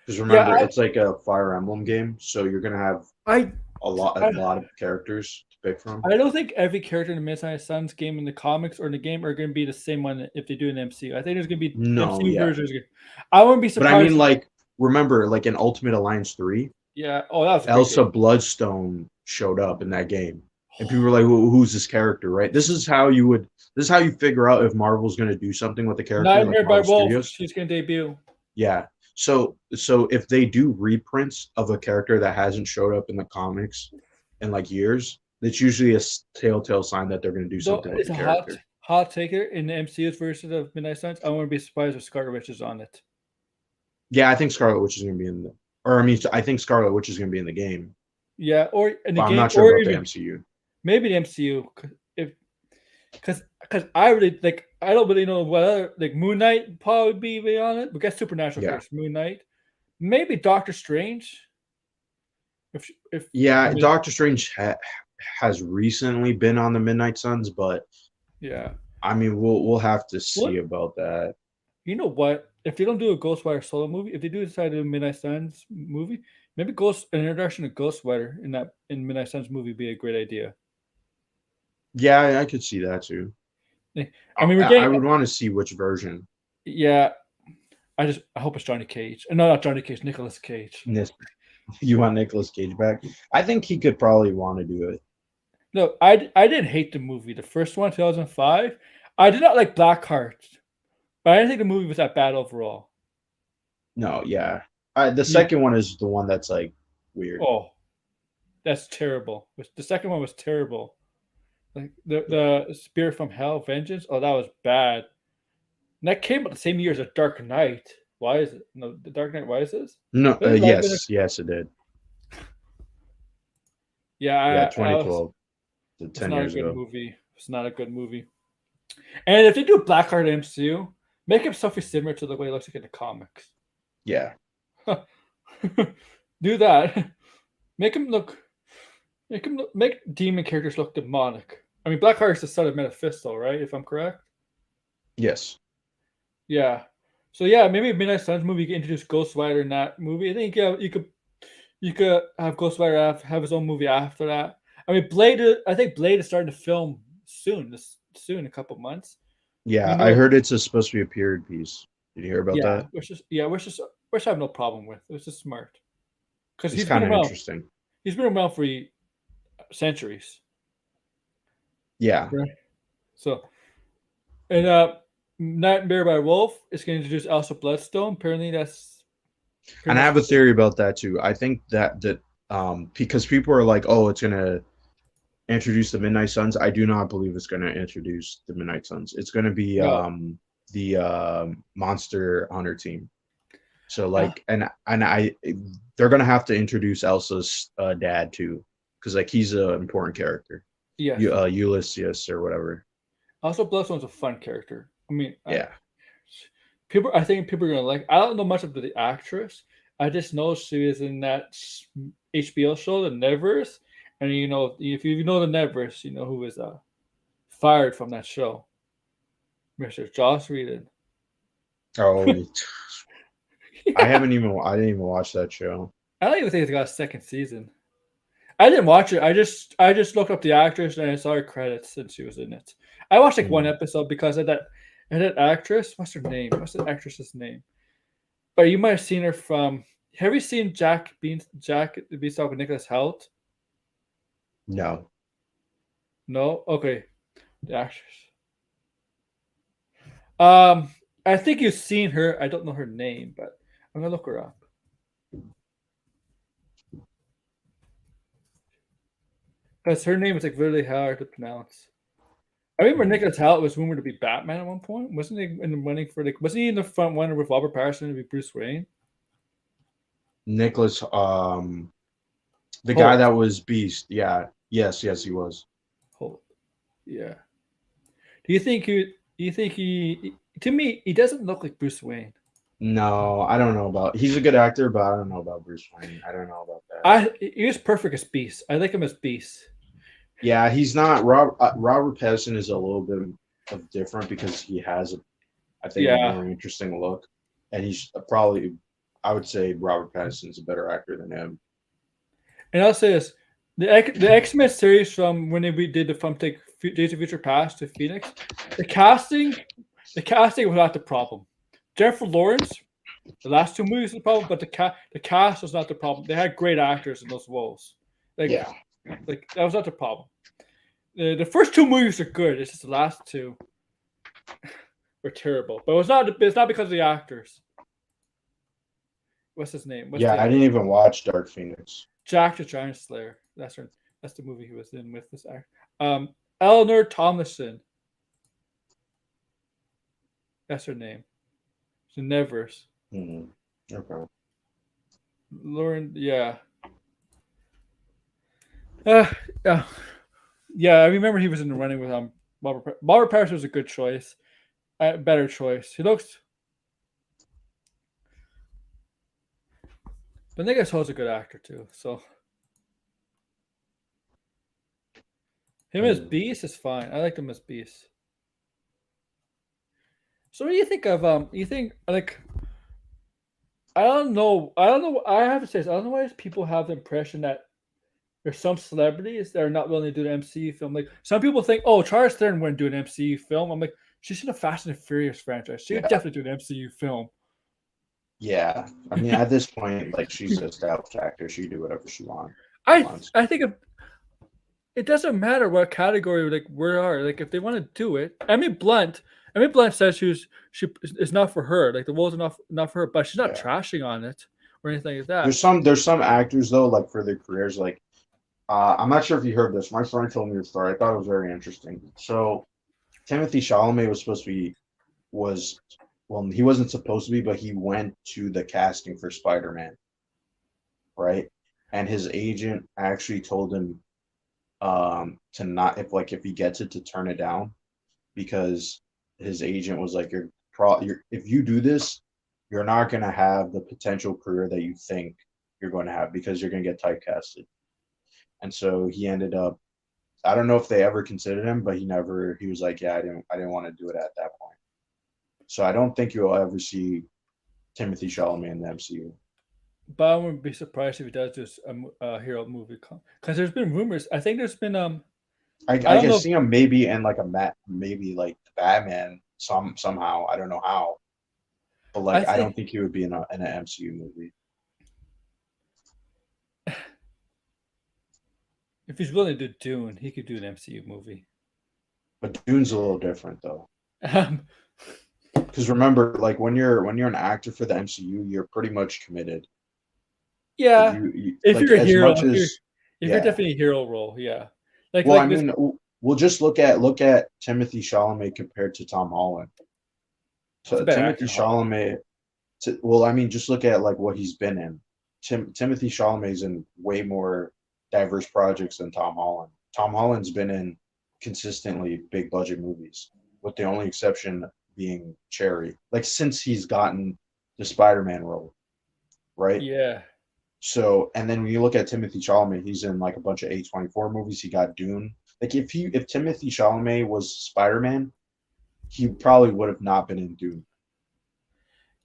Because yeah, remember, it's like a Fire Emblem game, so you're going to have I, a I, lot of characters to pick from. I don't think every character in the Midnight Suns game in the comics or in the game are going to be the same one if they do an MCU. I think there's going to be No, MCU yeah, versions. I wouldn't be but I surprised. mean, like, remember, like in Ultimate Alliance 3, Yeah. Oh, that was a great Elsa game. Bloodstone showed up in that game, and people were like, "Who's this character?" Right? This is how you would. This is how you figure out if Marvel's going to do something with the character, like Nightmare by Marvel Wolf. Studios. She's going to debut. Yeah. So if they do reprints of a character that hasn't showed up in the comics in like years, it's usually a telltale sign that they're going to do Though something with it's the a character. hot taker in the MCU's version of Midnight Suns. I wouldn't be surprised if Scarlet Witch is on it. Yeah, I think Scarlet Witch is going to be in the, or I mean, I think Scarlet Witch is going to be in the game, Yeah, or in the but I'm game, not sure or about the even MCU. maybe the MCU. If because I really like, I don't really know what other, like Moon Knight probably be on it. But get Supernatural Yeah. first. Moon Knight, maybe Doctor Strange. If Yeah, I mean, Doctor Strange has recently been on the Midnight Suns, but yeah. I mean, we'll have to see What about that. you know what? If they don't do a Ghostwriter solo movie, if they do decide to do a Midnight Suns movie, maybe an introduction to Ghostwriter in Midnight Suns movie would be a great idea. Yeah, I could see that too. I mean, we're I getting would want to see which version. yeah. I hope it's Johnny Cage. No, not Johnny Cage. Nicolas Cage. You want Nicolas Cage back? I think he could probably want to do it. No, I didn't hate the movie. The first one, 2005. I did not like Blackheart, but I didn't think the movie was that bad overall. No, yeah. The second one is the one that's like weird. Oh, that's terrible. The second one was terrible. Like the Spirit from Hell, Vengeance. Oh, that was bad. And that came out the same year as The Dark Knight. Why is it? No, The Dark Knight. Why is this? No, It might have been yes, it did. Yeah, 2012, it's 10 not a years good ago. movie. It's not a good movie. And if they do Blackheart MCU, make him something similar to the way it looks like in the comics. Yeah, Do that. Make demon characters look demonic. I mean, Blackheart is the son of Mephisto, right? If I'm correct. yes. Yeah. So yeah, maybe Midnight Suns movie you can introduce Ghost Rider in that movie. I think you could have Ghost Rider have his own movie after that. I mean, I think Blade is starting to film soon. Soon, a couple months. Yeah, You know, I heard it's supposed to be a period piece. Did you hear about yeah, that? which I have no problem with. It's just smart because It's he's been kind of around. interesting. He's been around for centuries. Yeah, Right. So, and Nightmare by Wolf is going to introduce Elsa Bloodstone. Apparently, that's and I have a theory about that too. I think that because people are like, oh, it's gonna introduce the Midnight Suns. I do not believe it's gonna introduce the Midnight Suns. It's gonna be No. the Monster Hunter team. So Ah. like, and they're gonna have to introduce Elsa's dad too, because like he's an important character. Yes. Ulysses or whatever. Also, Bloodstone's a fun character. I mean, Yeah. I think people are gonna like. I don't know much about the actress. I just know she was in that HBO show, The Nevers, and you know, if you know The Nevers, you know who was fired from that show, Mr. Joss Whedon. Oh, I didn't even watch that show. I don't even think it's got a second season. I didn't watch it. I just looked up the actress and I saw her credits and she was in it. I watched like one episode because of that. And that actress, what's her name? What's the actress's name? But you might have seen her from. Have you seen Jack the Beanstalk with Nicholas Hoult? No. No. Okay, the actress. I think you've seen her. I don't know her name, but I'm gonna look her up. Because her name is like really hard to pronounce. I remember Nicholas Hoult was rumored to be Batman at one point. Wasn't he in the running for like? Wasn't he in the front runner with Robert Pattinson to be Bruce Wayne? Nicholas, the guy that was Beast. Yeah. Yes, he was. Holt. Yeah. Do you think he? To me, he doesn't look like Bruce Wayne. No, I don't know about. He's a good actor, but I don't know about Bruce Wayne. I don't know about He was perfect as Beast. I like him as Beast. Yeah, he's not. Robert Pattinson is a little bit of different because he has, I think, a Yeah, more interesting look, and he's probably, I would say, Robert Pattinson's a better actor than him. and I'll say this: the X Men series from when we did the from take Days of Future Past to Phoenix, the casting, the casting was not the problem. Jennifer Lawrence, the last two movies was the problem, but the cast was not the problem. They had great actors in those roles. Like Yeah, like that was not the problem. The first two movies are good. It's just the last two were terrible. But it's not. It's not because of the actors. What's his name? What's yeah. the I actor? didn't even watch Dark Phoenix. Jack the Giant Slayer. That's her. That's the movie he was in with this actor. Eleanor Tomlinson. That's her name. She Nevers. Hmm. Okay. Lauren. Yeah. Uh, uh, yeah. I remember he was in the running with Robert Parrish was a good choice. Better choice. He looks. But Nick Ho's a good actor too. So him as Hmm. Beast is fine. I like him as Beast. So what do you think of you think like I don't know. I don't know. I have to say this. I don't know why people have the impression that there's some celebrities that are not willing to do an MCU film. Like some people think, oh, Charlize Theron wouldn't do an MCU film. I'm like, she's in a Fast and Furious franchise. She would Yeah, definitely do an MCU film. yeah. I mean, at this point, like she's an established actor. She can do whatever she I wants. I think it doesn't matter what category like we are. Like if they want to do it, Emmy Blunt says she is not for her. Like the role's not for her, but she's not Yeah. trashing on it or anything like that. There's some actors though, like for their careers, like I'm not sure if you heard this. My friend told me the story. I thought it was very interesting. So Timothy Chalamet was supposed to be was well, he wasn't supposed to be, but he went to the casting for Spider-Man, right? And his agent actually told him to not if he gets it to turn it down because his agent was like you're if you do this, you're not going to have the potential career that you think you're going to have because you're going to get typecasted. And so he ended up I don't know if they ever considered him, but he was like, yeah, I didn't want to do it at that point. So I don't think you'll ever see Timothy Chalamet in the MCU. But I wouldn't be surprised if he does this a hero movie because there's been rumors. I think there's been I I don't can know. see him maybe in like a maybe like Batman somehow. I don't know how, but I like I don't think think he would be in an MCU movie. if he's willing to do Dune, he could do an MCU movie. But Dune's a little different though, Um, because remember, like when you're an actor for the MCU, you're pretty much committed. Like yeah, if like you're a as hero, much as if you're yeah. definitely a hero role, yeah. Well, I Like this. mean, we'll just look at Timothy Chalamet compared to Tom Holland. It's a So better Timothy actor, Holland. Chalamet, well, I mean, just look at like what he's been in. Timothy Chalamet's in way more diverse projects than Tom Holland. Tom Holland's been in consistently big budget movies, with the only exception being Cherry. Like since he's gotten the Spider-Man role, right? Yeah, So, and then when you look at Timothy Chalamet, he's in like a bunch of A24 movies. He got Dune. Like if Timothy Chalamet was Spider-Man, he probably would have not been in Dune.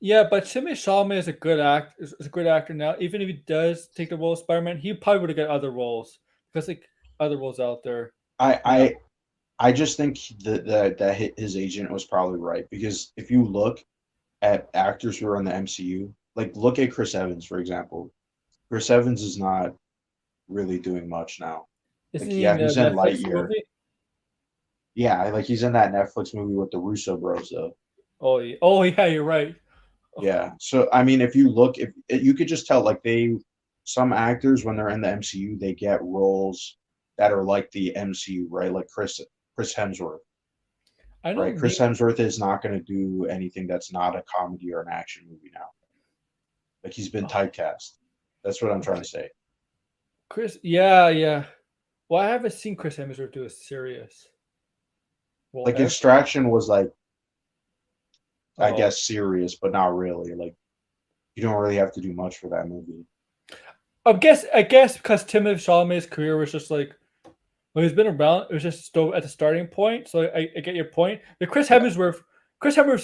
yeah, but Timothy Chalamet is a good is a good actor now. Even if he does take the role of Spider-Man, he probably would have got other roles because like other roles out there. I You know, I I just think that his agent was probably right because if you look at actors who are in the MCU, like look at Chris Evans for example. Chris Evans is not really doing much now. isn't Like he in yeah, the he's in Netflix Lightyear. movie? Yeah, like he's in that Netflix movie with the Russo Bros though. Oh yeah, you're right. Oh, Yeah. So I mean, if you look, if you could just tell, like some actors when they're in the MCU, they get roles that are like the MCU, right? Like Chris Hemsworth, I know right? Chris me, Hemsworth is not going to do anything that's not a comedy or an action movie now. Like he's been oh, typecast. That's what I'm trying to okay. say. Chris. Yeah, yeah. Well, I haven't seen Chris Hemsworth do a serious role Like ever. Extraction was like, I Oh, guess serious, but not really. Like you don't really have to do much for that movie. I guess because Timothée Chalamet's career was just like when he's been around, it was just still at the starting point. So I get your point. But Chris Hemsworth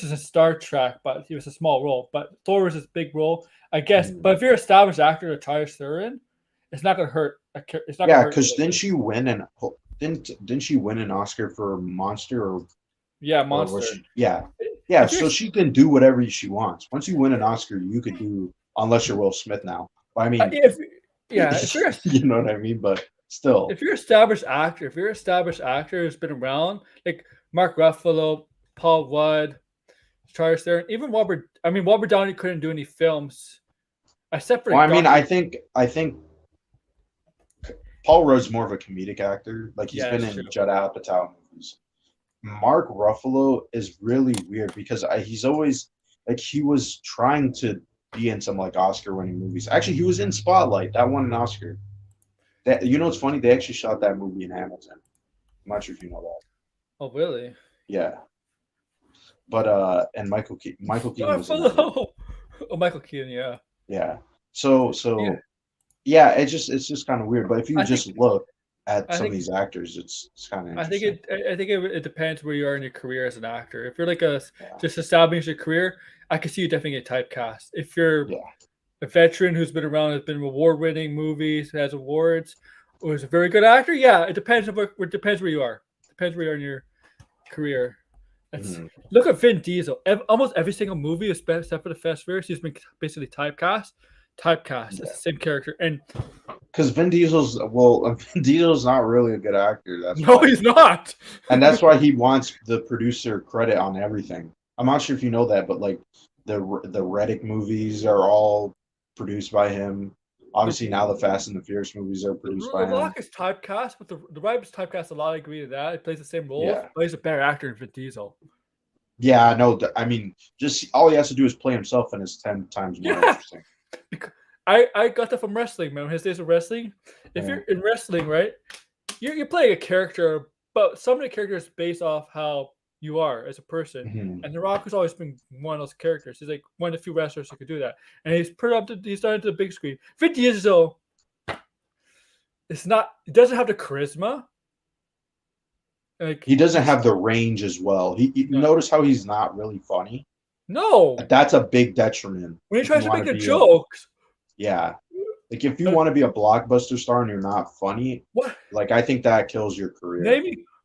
is a Star Trek, but he was a small role. But Thor was his big role, I guess. Mhm. But if you're an established actor to try Theron, it's not gonna hurt. It's not gonna Yeah, hurt. because didn't she win an Oscar for Monster Yeah, or was monster. she? Yeah, yeah. If you're So she can do whatever she wants. Once you win an Oscar, you could do unless you're Will Smith now. I mean, if yeah, if you're you know what I mean. But still, if you're established actor, if you're established actor who's been around, like Mark Ruffalo, Paul Rudd, Charles Theron, even Robert. I mean, Robert Downey couldn't do any films except for well, I like mean, Doctor. I think Paul Rudd's more of a comedic actor. Like he's Yeah, been that's true. in Judd Apatow movies. Mark Ruffalo is really weird because he's always like he was trying to be in some like Oscar-winning movies. Actually, he was in Spotlight. That won an Oscar. That you know, it's funny. They actually shot that movie in Hamilton. I'm not sure if you know that. Oh, really? Yeah, but and Michael Keaton was in that movie. Ruffalo. Oh, Michael Keaton. Yeah. Yeah. So Yeah. yeah, it's just kind of weird. But if you I think just look at I some of think these actors, it's kind of I think interesting. it depends where you are in your career as an actor. If you're like a Yeah. just establishing your career, I can see you definitely get typecast. If you're Yeah. a veteran who's been around, has been award winning movies, has awards, or is a very good actor, yeah, it depends it depends where you are. Depends where you are in your career. That's Mhm. look at Vin Diesel. Almost every single movie, except for the Fast Furious, he's been basically typecast. Typecast. It's Yeah. the same character. And Because Vin Diesel's Vin Diesel's not really a good actor. That's no, why, he's not. and that's why he wants the producer credit on everything. I'm not sure if you know that, but like the Reddick movies are all produced by him. Obviously, now the Fast and the Furious movies are The produced by him. Rock is typecast, but the Rock is typecast a lot. I agree to that. He plays the same roles, Yeah, but he's a better actor than Vin Diesel. yeah, I know. I mean, just all he has to do is play himself, and it's 10 times more Yeah, interesting. I got that from wrestling, man. His days of wrestling. If Yeah. you're in wrestling, right, you're playing a character, but some of the characters based off how you are as a person. Mhm. And The Rock has always been one of those characters. He's like one of the few wrestlers who could do that, and he's done it to the big screen. Vin Diesel, it's not. He doesn't have the charisma. Like He doesn't have the range as well. no, Notice how he's not really funny. no. That's a big detriment When he if you tries to want make to a be joke, yeah. Like if you uh, want to be a blockbuster star and you're not funny, what? like I think that kills your career.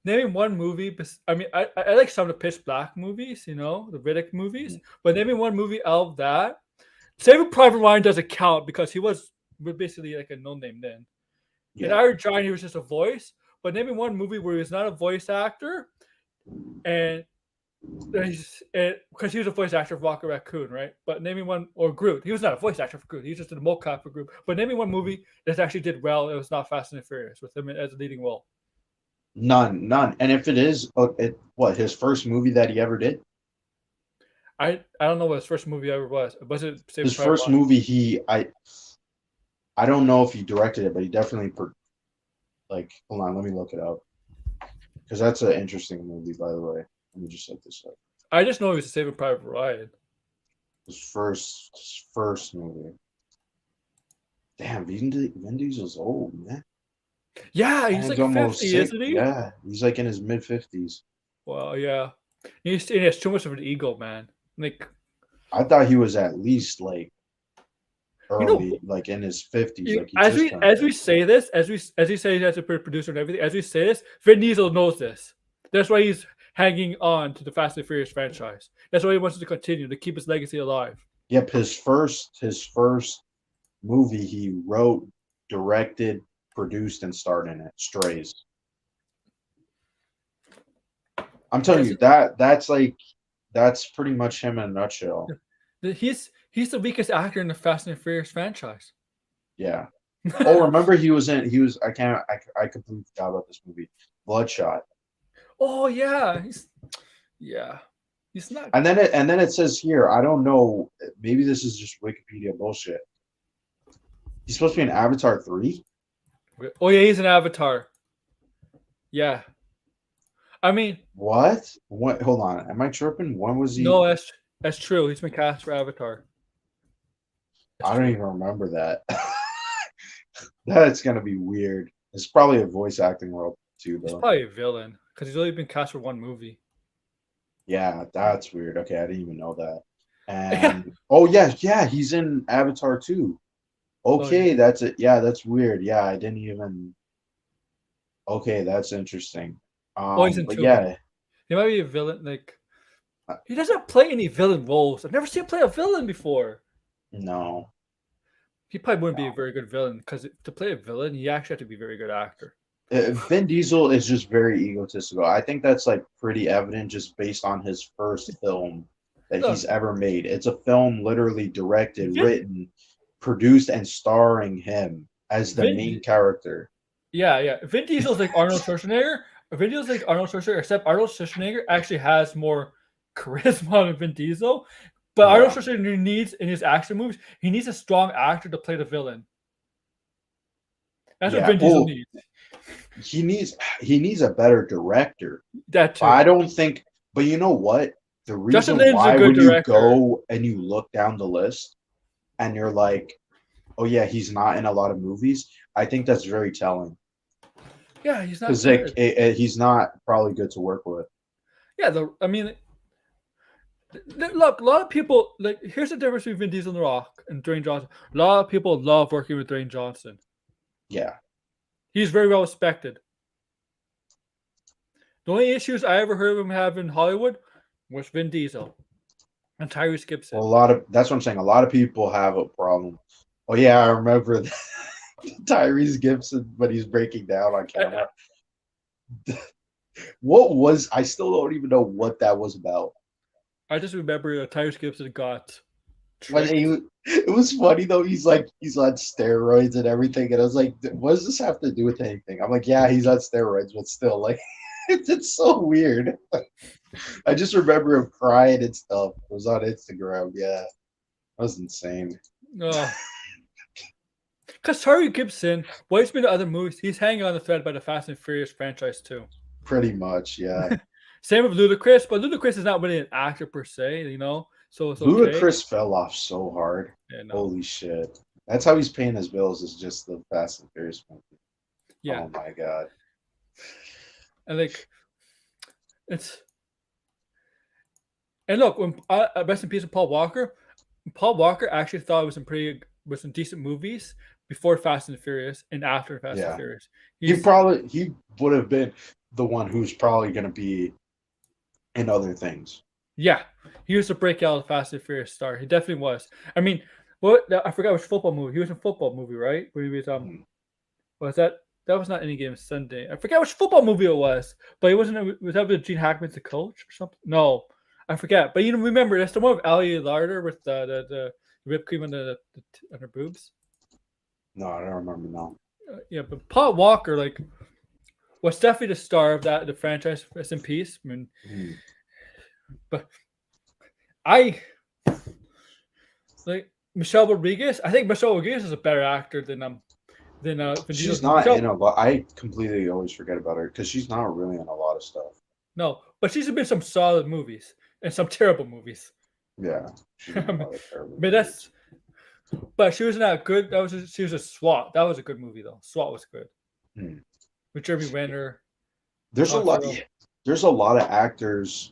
Naming one movie. I mean, I like some of the Pitch Black movies, the Riddick movies. But naming one movie out of that, Saving Private Ryan doesn't count because he was basically like a no name then. In Yeah. Iron Giant, he was just a voice. But naming one movie where he was not a voice actor, and because he was a voice actor of Rocket Raccoon, right? But naming one or Groot, he was not a voice actor for Groot. He was just a mocap for Groot. But naming one movie that actually did well, it was not Fast and Furious with him as a leading role. None. And if it is, what his first movie that he ever did? I don't know what his first movie ever was. Was it Saving His Private first Ryan? movie, I don't know if he directed it, but he definitely hold on, let me look it up because that's an interesting movie, by the way. Let me just look this up. I just know he was Saving Private Ryan. His first movie. Damn, Vin Diesel's old, man. Yeah, he's like 50, isn't he? Yeah, he's like in his mid-50s. Well, yeah. He has too much of an ego, man. Like, I thought he was at least like you know, early, like in his 50s. Like he as just turned 50. we say this, as he says he has a producer and everything, as we say this, Vin Diesel knows this. That's why he's hanging on to the Fast and Furious franchise. That's why he wants to continue to keep his legacy alive. Yep, his first movie he wrote, directed, produced, and starred in it. Strays. I'm telling you that's pretty much him in a nutshell. He's the weakest actor in the Fast and Furious franchise. Yeah. Oh, remember he was I completely forgot about this movie. Bloodshot. Oh yeah, he's not. And then it says here, I don't know, maybe this is just Wikipedia bullshit. He's supposed to be in Avatar 3? Oh yeah, he's an Avatar. Yeah, I mean, What? Hold on, am I tripping? When was he? no, that's true. He's been cast for Avatar. I don't even remember that. That's gonna be weird. It's probably a voice acting role too, He's though. probably a villain because he's only been cast for one movie. Yeah, that's weird. Okay, I didn't even know that. Yeah. And oh yeah, he's in Avatar too. Oh yeah. Okay, that's it. Yeah, that's weird. Yeah, I didn't even. Okay, that's interesting. Oh, he's in But two of them. yeah, He might be a villain. Like uh, he doesn't play any villain roles. I've never seen him play a villain before. no, He probably wouldn't be a no. very good villain because to play a villain, you actually have to be a very good actor. Vin Diesel is just very egotistical. I think that's like pretty evident just based on his first film that he's Look, ever made. It's a film literally directed, Vin, written, produced, and starring him as the main Vin, character. yeah. Vin Diesel's like Arnold Schwarzenegger. Vin Diesel's like Arnold Schwarzenegger, except Arnold Schwarzenegger actually has more charisma than Vin Diesel. But Arnold Yeah, Schwarzenegger needs in his action movies, he needs a strong actor to play the villain. That's what yeah. Vin Diesel Well, needs. he needs a better director. That I too. don't think. But you know what? The Justin reason Lin's a why good when you director. go and you look down the list and you're like, oh yeah, he's not in a lot of movies. I think that's very telling Yeah, he's not because like good. he's not probably good to work with. Yeah, I mean, look, a lot of people like. Here's the difference between Vin Diesel and The Rock and Dwayne Johnson. A lot of people love working with Dwayne Johnson. Yeah. He's very well respected. The only issues I ever heard of him have in Hollywood was Vin Diesel and Tyrese Well, Gibson. that's what I'm saying. A lot of people have a problem. Oh yeah, I remember Tyrese Gibson, but he's breaking down on I, camera. What was I still don't even know what that was about. I just remember Tyrese Gibson got When tricked. he, it was funny though. He's like he's on steroids and everything, and I was like, what does this have to do with anything? I'm like, yeah, he's on steroids, but still, like, it's so weird. I just remember him crying and stuff. It was on Instagram. Yeah, that was insane. Because Tyrese Gibson, what he's been to other movies, he's hanging on the thread by the Fast and Furious franchise too. Pretty much, yeah. Same with Ludacris, but Ludacris is not really an actor per se, so it's okay. Ludacris fell off so hard. Yeah, no. Holy shit. That's how he's paying his bills, is just the Fast and Furious movie. Yeah. Oh my god. And like it's and look, when rest in peace of Paul Walker. Paul Walker actually thought it was some decent movies before Fast and Furious and after Fast and Yeah. Furious. He would have been the one who's probably gonna be in other things. Yeah, he was a breakout Fast and Furious star. He definitely was. I mean, what I forgot which football movie. He was in a football movie, right? Where he was was that was not Any Game Sunday. I forget which football movie it was, but he wasn't. Was that with Gene Hackman's the coach or something? No, I forget. But remember that's the one with Ali Larder with the whipped cream on on her boobs. No, I don't remember now. Yeah, but Paul Walker was definitely the star of the franchise. Rest in peace. I mean, but I like Michelle Rodriguez. I think Michelle Rodriguez is a better actor than Vin She's Diesel. not in a lot. I completely always forget about her because she's not really in a lot of stuff. No, but she's been in some solid movies and some terrible movies. Yeah. She's in a lot of terrible But movies. but she was not good. She was a SWAT. That was a good movie though. SWAT was good. Hmm. With Jeremy Renner. There's a Colin lot. Farrell. There's a lot of actors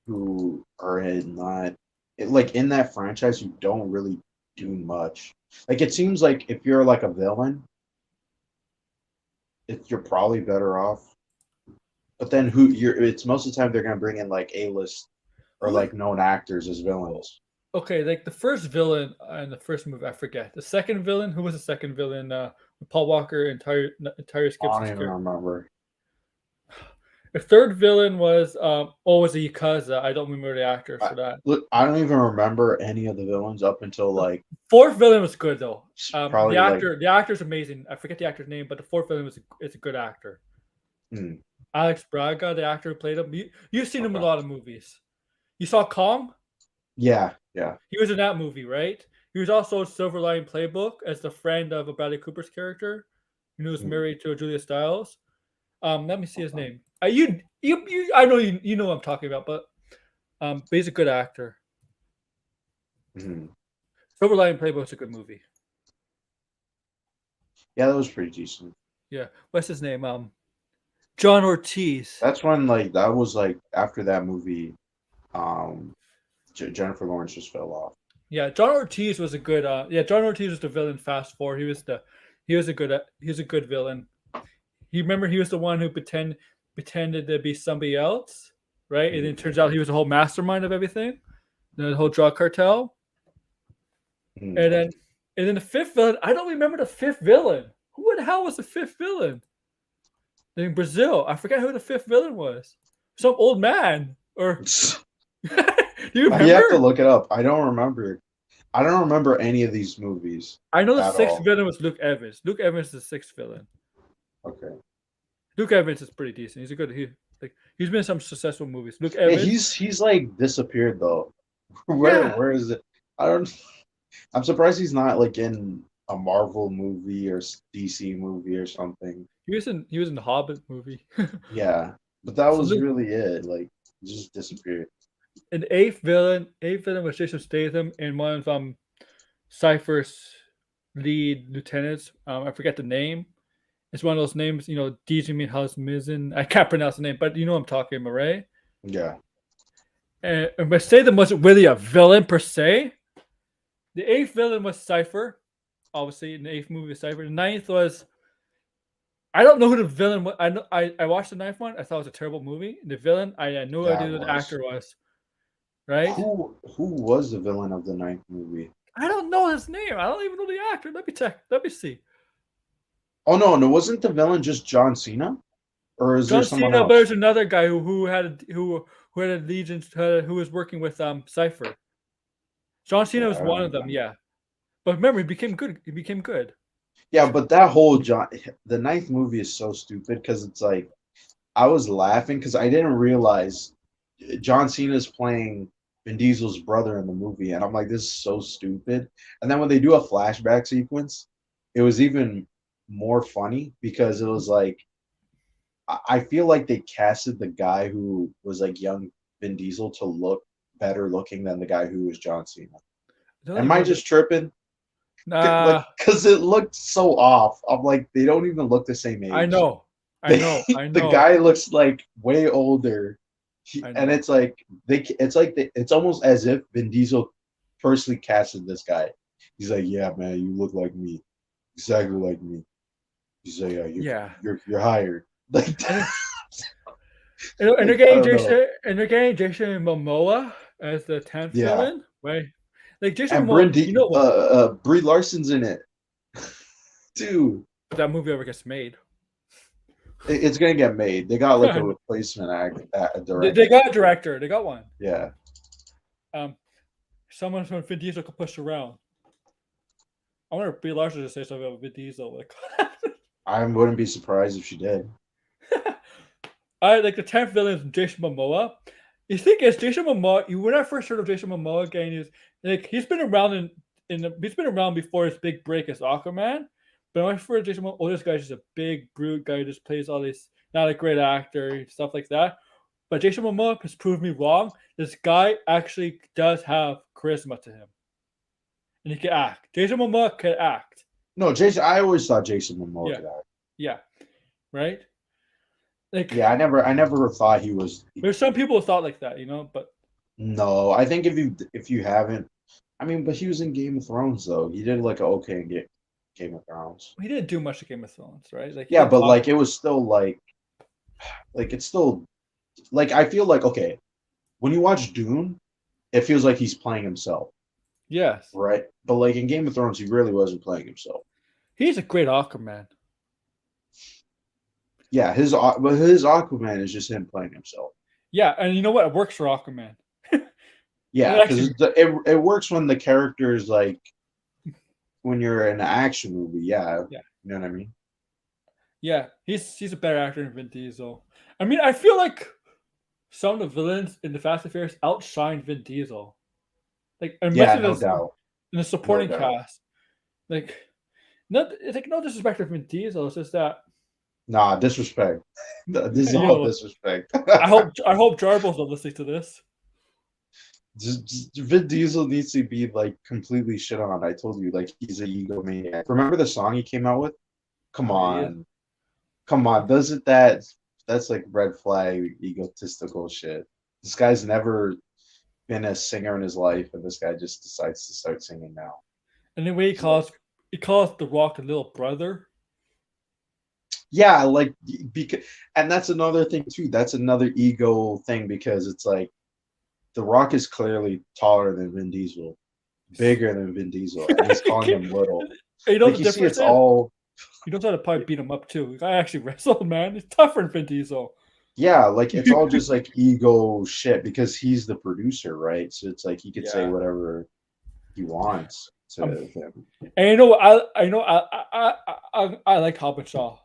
who are like in that franchise who don't really do much. Like it seems like if you're like a villain, you're probably better off. But then it's most of the time they're gonna bring in like A-list or Who- like known actors as villains. Okay, like the first villain in the first movie, I forget. The second villain, who was the second villain? Paul Walker and Tyrese I Gibson's don't even character. remember. The third villain was was a Yakuza. I don't remember the actor for that. Look, I don't even remember any of the villains up until like Fourth villain was good though. probably The actor's amazing. I forget the actor's name, but the fourth villain is a good actor. Hmm. Alex Braga, the actor who played him. You've seen him in a Okay. lot of movies. You saw Kong? Yeah. He was in that movie, right? He was also in Silver Lining Playbook as the friend of Bradley Cooper's character, who was married to Julia Stiles. Let me see his name. I know you know what I'm talking about, but he's a good actor. Mhm. Silver Lining Playbook's a good movie. Yeah, that was pretty decent. Yeah, what's his name? John Ortiz. That's when like that was like after that movie, um, Jennifer Lawrence just fell off. Yeah, John Ortiz was a good. Yeah, John Ortiz was the villain. Fast forward, he was a good, villain. He was the one who pretended to be somebody else, right? And it turns out he was the whole mastermind of everything, the whole drug cartel. Mm. And then the fifth villain, I don't remember the fifth villain. Who the hell was the fifth villain? In Brazil, I forget who the fifth villain was. Some old man, or do you You have to remember? look it up. I don't remember. I don't remember any of these movies I know the at sixth all. villain was Luke Evans. Luke Evans is the sixth villain. Okay. Luke Evans is pretty decent. He's a good. He's been in some successful movies. Luke Yeah, Evans. he's like disappeared though. Yeah, Where is it? I don't. I'm surprised he's not like in a Marvel movie or DC movie or something. he was in the Hobbit movie. Yeah, but that So was Luke, really it. Like, he just disappeared. an eighth villain was Jason Statham, and one of Cypher's lead lieutenants. I forget the name. It's one of those names, Dijimi Mizzen. I can't pronounce the name, but you know what I'm talking about, right? Yeah. But Statham wasn't really a villain per se. The eighth villain was Cypher, obviously in the eighth movie was Cypher. The ninth was I don't know who the villain was. I watched the ninth one. I thought it was a terrible movie. The villain, I had no Yeah, idea it who the was. actor was. Right? Who was the villain of the ninth movie? I don't know his name. I don't even know the actor. Let me check. Let me see. Oh no, wasn't the villain just John Cena, or is there John someone Cena, but else? there's another guy who had allegiance who was working with Cypher. John Cena Yeah, was I one don't of them, remember. yeah. But remember, he became good. He became good. Yeah, but that whole the ninth movie is so stupid because it's like I was laughing because I didn't realize John Cena's playing Vin Diesel's brother in the movie, and I'm like, this is so stupid. And then when they do a flashback sequence, it was even more funny because it was like I feel like they casted the guy who was like young Vin Diesel to look better looking than the guy who was John Cena. I don't Am even I know just tripping? Like, Nah, because it looked so off. I'm like, they don't even look the same I age. know. I know. I The know. guy looks like way older, I and know. it's like it's almost as if Vin Diesel personally casted this guy. He's like, yeah, man, you look like me, exactly like me. He's like, yeah, Yeah. you're hired. Like, And they're like I getting don't know. Jason Momoa as the 10th Yeah, villain. Right? Like Jason and Momoa, you know what? Brie Larson's in it too. If that movie ever gets made. It's gonna get made. They got like a replacement They director. got a director. They got one. Yeah. Um, Someone from Vin Diesel could push around. I wonder if Brie Larson to say something about Vin Diesel. Like, I wouldn't be surprised if she did. I like the 10th villain is Jason Momoa. You think it's Jason Momoa? When I first heard of Jason Momoa again, he's been around he's been around before his big break as Aquaman. But when I first Jason Momoa, this guy's just a big brute guy who just plays all these not a great actor stuff like that. But Jason Momoa has proved me wrong. This guy actually does have charisma to him, and he can act. Jason Momoa can act. No, Jason. I always thought Jason Momoa Yeah, could act. yeah, right. Like, Yeah, I never thought he was. there's some people who thought like that, but No, I think if you haven't, I mean, but he was in Game of Thrones though. He did like a okay in Game of Thrones. he didn't do much to Game of Thrones, right? Like, he Yeah, didn't but talk. like it was still like it's still like I feel like okay when you watch Dune, it feels like he's playing himself, Yes, right? But like in Game of Thrones, he really wasn't playing himself. he's a great Aquaman. Yeah, his Aquaman is just him playing himself. Yeah, and you know what? It works for Aquaman. Yeah, Actually, because it works when the character is like when you're in an action movie. Yeah, yeah, you know what I mean. yeah, he's a better actor than Vin Diesel. I mean, I feel like some of the villains in the Fast and Furious outshine Vin Diesel. Like, and much Yeah, of no this in doubt, the no supporting doubt. cast. Like, it's like no disrespect to Vin Diesel. It's just that Nah, disrespect. This is all yo, disrespect. I hope Jarbo's not listening to this. Just Vin Diesel needs to be like completely shit on. I told you, like he's an egomaniac. Remember the song he came out with? Come Oh, he is. on. Come on. Doesn't that's like red flag egotistical shit. This guy's never been a singer in his life, and this guy just decides to start singing now. And the way he calls The Rock a little brother. Yeah, like because, and that's another thing too. That's another ego thing because it's like The Rock is clearly taller than Vin Diesel, bigger than Vin Diesel, and he's calling him little. You know Like the you see, difference it's is all he knows how to probably beat him up too. The guy actually wrestled, man. He's tougher than Vin Diesel. yeah, like it's all just like ego shit because he's the producer, right? So it's like he could say Yeah. whatever he wants to him. And you know what? I like Hobbit Shaw.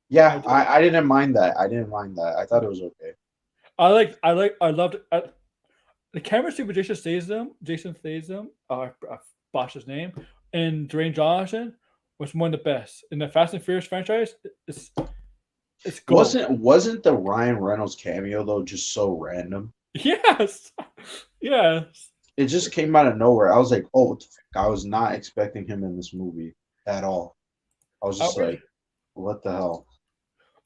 Yeah, do. I didn't mind that. I didn't mind that. I thought it was okay. I loved the chemistry with Jason Statham, I botched his name, and Dwayne Johnson was one of the best in the Fast and Furious franchise. It's gold. Wasn't the Ryan Reynolds cameo though just so random? Yes, yes. It just came out of nowhere. I was like, oh, what the fuck? I was not expecting him in this movie at all. I was just like, what the hell?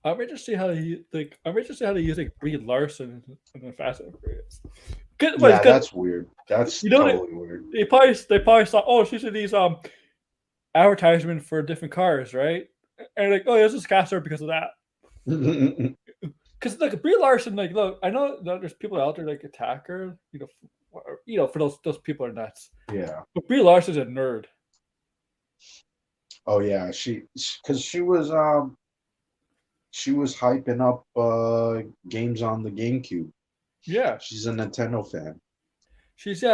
I'm ready to see how he like. I'm ready to see how they use like Brie Larson in the Fast and Furious. Yeah, that's weird. That's you know totally weird. They probably thought, oh, she's in these advertisement for different cars, right? And like, oh, yeah, let's just cast her because of that. Because like Brie Larson, like, look, I know that there's people out there like attack her, for those people are nuts. Yeah. But Brie Larson's a nerd. Oh yeah, because she was hyping up games on the GameCube. Yeah, She's a Nintendo fan. she's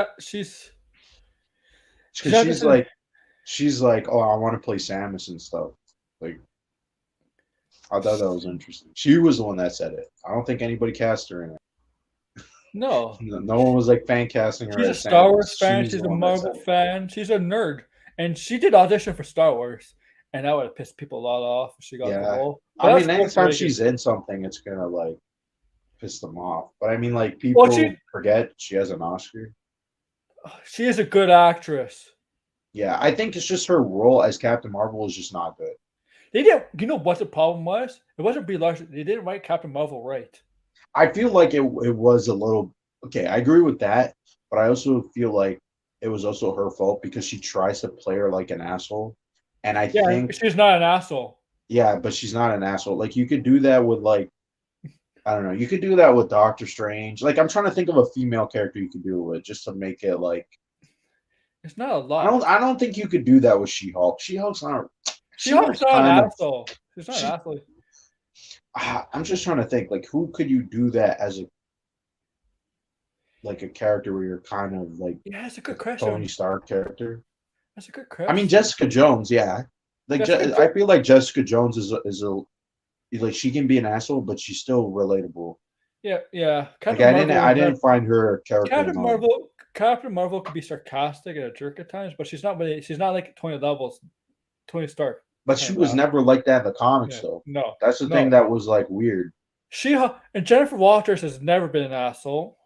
She's like, oh, I want to play Samus and stuff. Like, I thought that was interesting. She was the one that said it. I don't think anybody cast her in it. no. No one was like fan casting her. She's a as Star Samus. Wars fan. She's She's the a one that Marvel said it. fan. She's a nerd, and she did audition for Star Wars, and that would have pissed people a lot off if she got the Yeah. role. I But mean, that's anytime really she's good. in something, it's gonna like piss them off. But I mean, like people forget she has an Oscar. She is a good actress. Yeah, I think it's just her role as Captain Marvel is just not good. They didn't. You know what the problem was? It wasn't Brie Larson. They didn't write Captain Marvel right. I feel like it was a little okay. I agree with that, but I also feel like it was also her fault because she tries to play her like an asshole, and I think she's not an asshole. yeah, but she's not an asshole. Like you could do that with like I don't know. You could do that with Doctor Strange. Like I'm trying to think of a female character you could do it with just to make it like. It's not a lot. I don't think you could do that with She-Hulk. She-Hulk's not. She-Hulk's not an asshole. She's not an asshole. I'm just trying to think. Like, who could you do that as a character where you're kind of like that's a good question. Tony Stark character? That's a good question. I mean, Jessica Jones, yeah. Like, I feel like Jessica Jones is a like she can be an asshole, but she's still relatable. Yeah. Like I didn't find her character. Captain Marvel could be sarcastic and a jerk at times, but she's not like Tony Stark. But she was never like that in the comics, though. No, that's the thing that was like weird. And Jennifer Walters has never been an asshole,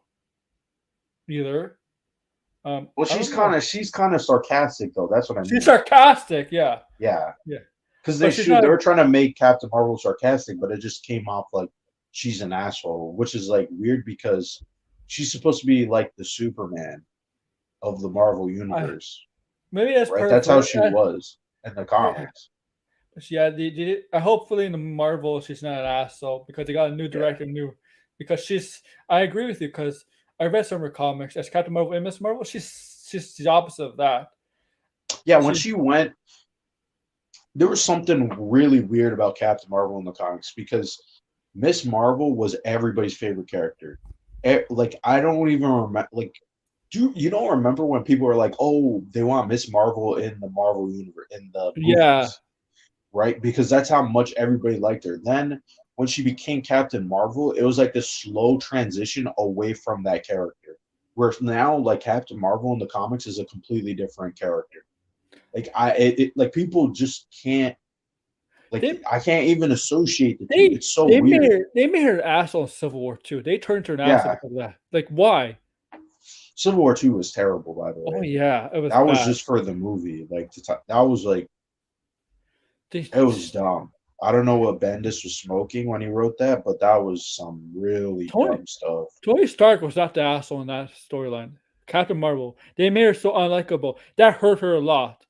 either. Well, she's kind of sarcastic though. That's what I mean. She's sarcastic, yeah. Yeah. Yeah. Because they were trying to make Captain Marvel sarcastic, but it just came off like she's an asshole, which is like weird because she's supposed to be like the Superman of the Marvel universe. Maybe that's right. That's how she was in the comics. Yeah, hopefully in the Marvel she's not an asshole because they got a new director, because I agree with you because I read some of her comics as Captain Marvel and Miss Marvel. She's the opposite of that. Yeah, when she went, there was something really weird about Captain Marvel in the comics because Miss Marvel was everybody's favorite character. Like I don't even remember. Like, you don't remember when people were like, "Oh, they want Miss Marvel in the Marvel universe in the movies." Yeah. Right, because that's how much everybody liked her. Then when she became Captain Marvel, it was like this slow transition away from that character. Where now, like Captain Marvel in the comics is a completely different character. Like like people just can't. Like I can't even associate the two. It's so weird. They made her an asshole in Civil War 2. They turned her an asshole because of that. Like why? Civil War 2 was terrible, by the way. Oh yeah, it was. That was just for the movie. Like that was like. It was dumb. I don't know what Bendis was smoking when he wrote that, but that was some really Tony dumb stuff. Tony Stark was not the asshole in that storyline. Captain Marvel, they made her so unlikable. That hurt her a lot,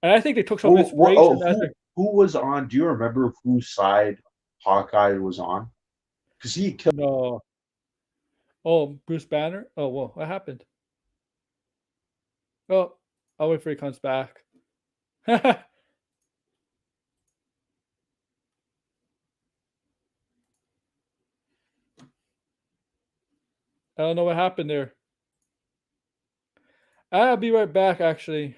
and I think they took some inspiration. Who was on? Do you remember whose side Hawkeye was on? Because he killed. No, oh Bruce Banner. Oh well, what happened? Oh, I'll wait for he comes back. I don't know what happened there. I'll be right back. Actually.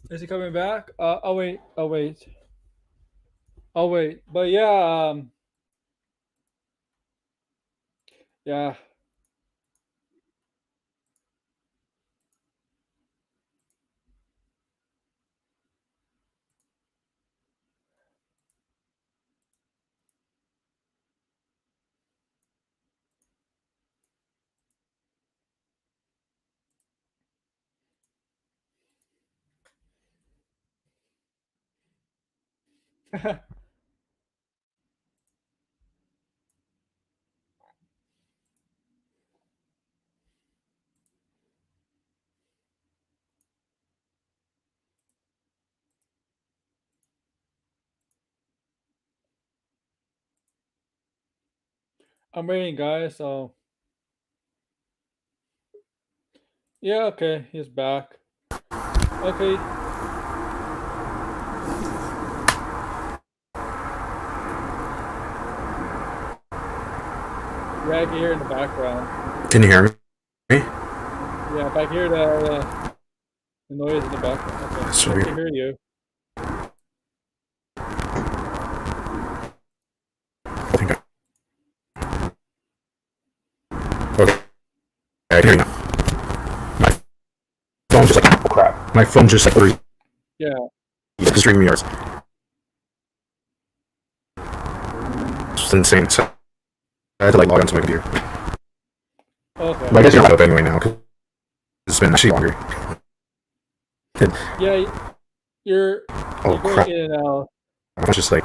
Is he coming back? I'll wait. I'll wait. I'll wait. But yeah, yeah. I'm waiting, guys. So yeah, okay, he's back. Okay. Yeah, I can hear in the background. Can you hear me? Yeah, if I hear the noise in the background. Okay, That's I weird. can hear you. I think okay. I can hear you now. My phone's just like, oh crap. My phone just like three. Yeah. Streaming yours. It's insane. So I had to like log onto my computer. Okay. But I guess you're not up anyway now because it's been actually longer. Yeah, you're Oh going crap. in and out. I was just like.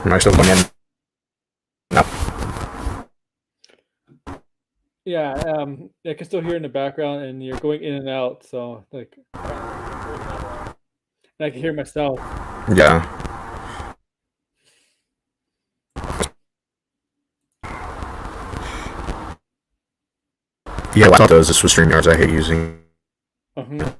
Am I still going in? No. Yeah, I can still hear in the background, and you're going in and out. So like, and I can hear myself. Yeah. Yeah, I thought this was StreamYards. I hate using. Uh-huh.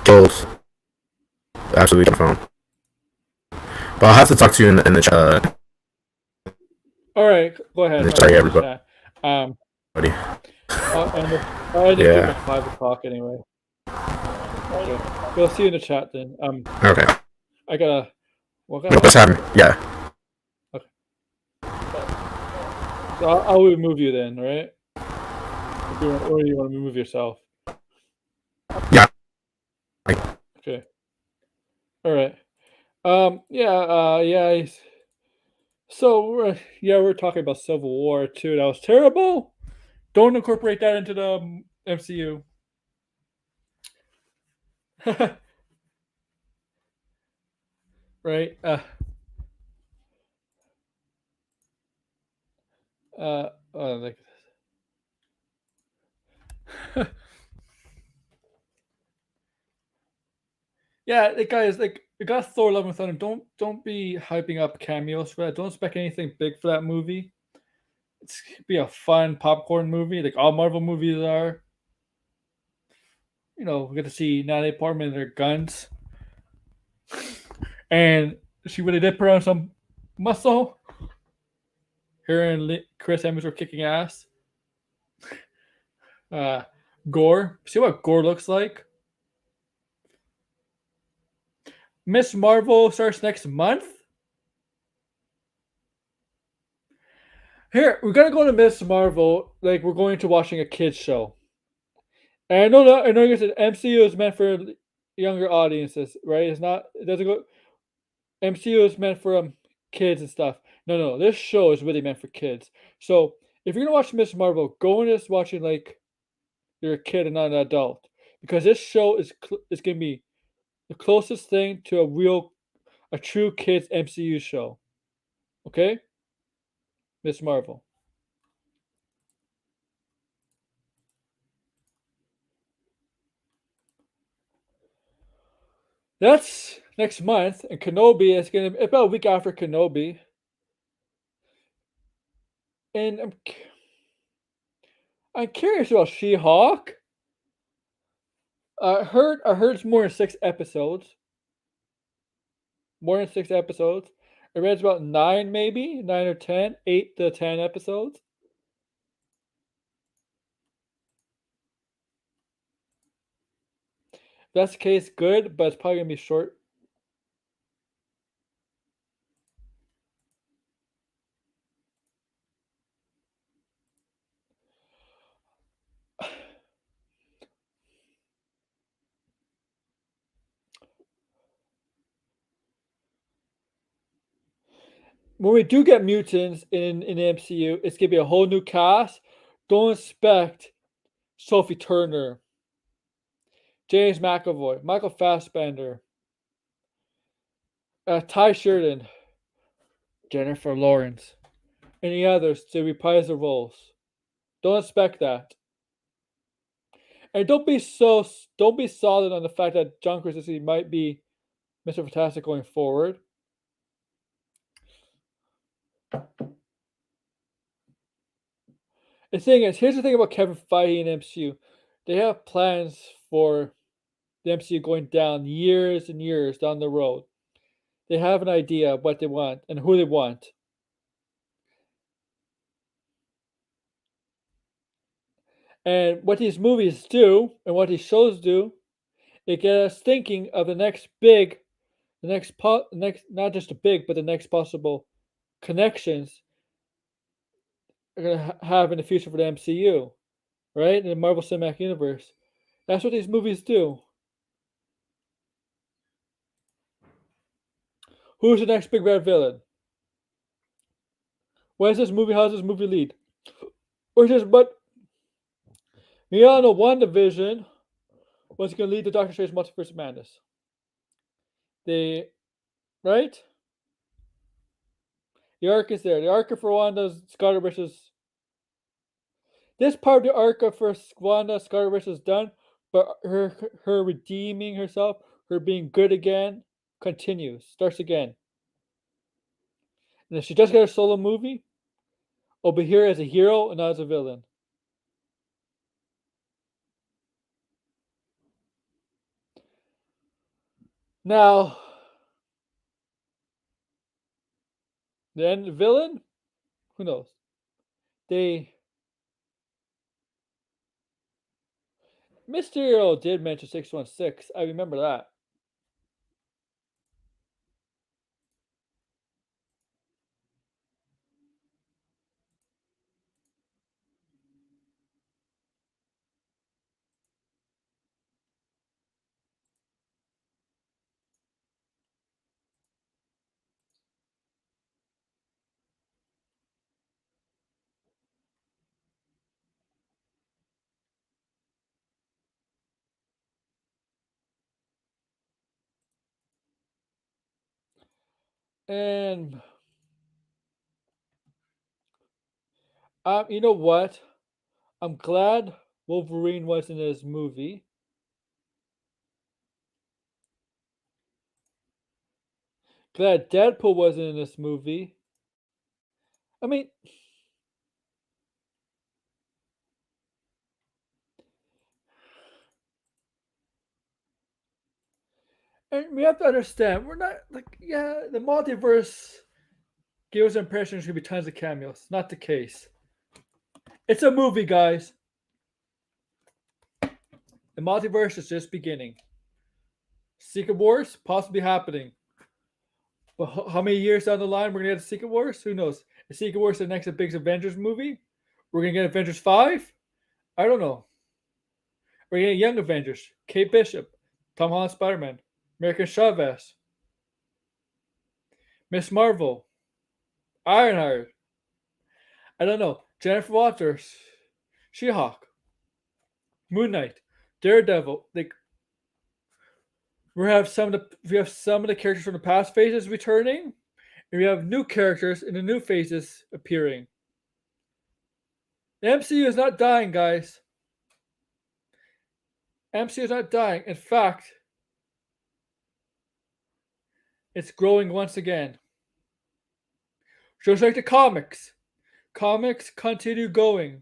Killed. Absolutely on the phone. But I'll have to talk to you in the chat. All right, go ahead. Sorry, everybody. Um, I'll end the stream Yeah. at 5 o'clock anyway. Okay. We'll see you in the chat then. Okay. I gotta. What No, what's happening? Yeah. So I'll remove you then, right? Or you want to remove yourself? Yeah. Okay. All right. Yeah. Yeah. So we're talking about Civil War too. That was terrible. Don't incorporate that into the MCU. Right. Like yeah, the guys like we got Thor: Love and Thunder. Don't be hyping up cameos for that. Don't expect anything big for that movie. It's gonna be a fun popcorn movie, like all Marvel movies are. You know, we get to see Natalie Portman and their guns, and she really did put on some muscle. Her and Chris Evans were kicking ass. Gore. See what Gore looks like. Miss Marvel starts next month. Here, we're gonna go to Miss Marvel like we're going to watching a kids show. And I know you said MCU is meant for younger audiences, right? It's not. It doesn't go. MCU is meant for kids and stuff. No. This show is really meant for kids. So if you're gonna watch Miss Marvel, go in this watching like you're a kid and not an adult, because this show is gonna be the closest thing to a true kids MCU show. Okay, Miss Marvel. That's next month, and Kenobi is gonna be about a week after Kenobi. And I'm curious about She-Hulk. I heard it's more than 6 episodes. More than 6 episodes. I read it's about 9, maybe 9 or 10, 8 to 10 episodes. If that's the case, good, but it's probably gonna be short. When we do get mutants in the MCU, it's gonna be a whole new cast. Don't expect Sophie Turner, James McAvoy, Michael Fassbender, Ty Sheridan, Jennifer Lawrence, any others to reprise the roles. Don't expect that. And don't be solid on the fact that John Krasinski might be Mr. Fantastic going forward. The thing is, here's the thing about Kevin Feige and MCU. They have plans for the MCU going down years and years down the road. They have an idea of what they want and who they want. And what these movies do and what these shows do, it gets us thinking of the next not just a big, but the next possible connections they're gonna have in the future for the MCU, right? In the Marvel Cinematic Universe. That's what these movies do. Who's the next big bad villain? Where's this movie? How's this movie lead? Or just but we all know WandaVision was gonna lead to Doctor Strange Multiverse of Madness. The right? The arc is there. The arc for Wanda's Scarlet Witch is this part of the arc for Wanda Scarlet Witch is done, but her redeeming herself, her being good again, continues, starts again. And if she does get a solo movie, I'll be here as a hero and not as a villain. Now, then the villain, who knows? They Mysterio did mention 616. I remember that. And you know what? I'm glad Wolverine was in this movie. Glad Deadpool wasn't in this movie. I mean, and we have to understand, we're not like, yeah, the multiverse gives the impression there's gonna be tons of cameos. Not the case. It's a movie, guys. The multiverse is just beginning. Secret Wars possibly happening. But how many years down the line we're gonna get a Secret Wars? Who knows? Is Secret Wars the next big Avengers movie? We're gonna get Avengers 5? I don't know. We're getting Young Avengers, Kate Bishop, Tom Holland Spider-Man, American Chavez, Miss Marvel, Ironheart. I don't know. Jennifer Walters, She-Hulk, Moon Knight, Daredevil. Like we have some of the characters from the past phases returning, and we have new characters in the new phases appearing. The MCU is not dying, guys. MCU is not dying. In fact, it's growing once again. Just like the comics. Comics continue going.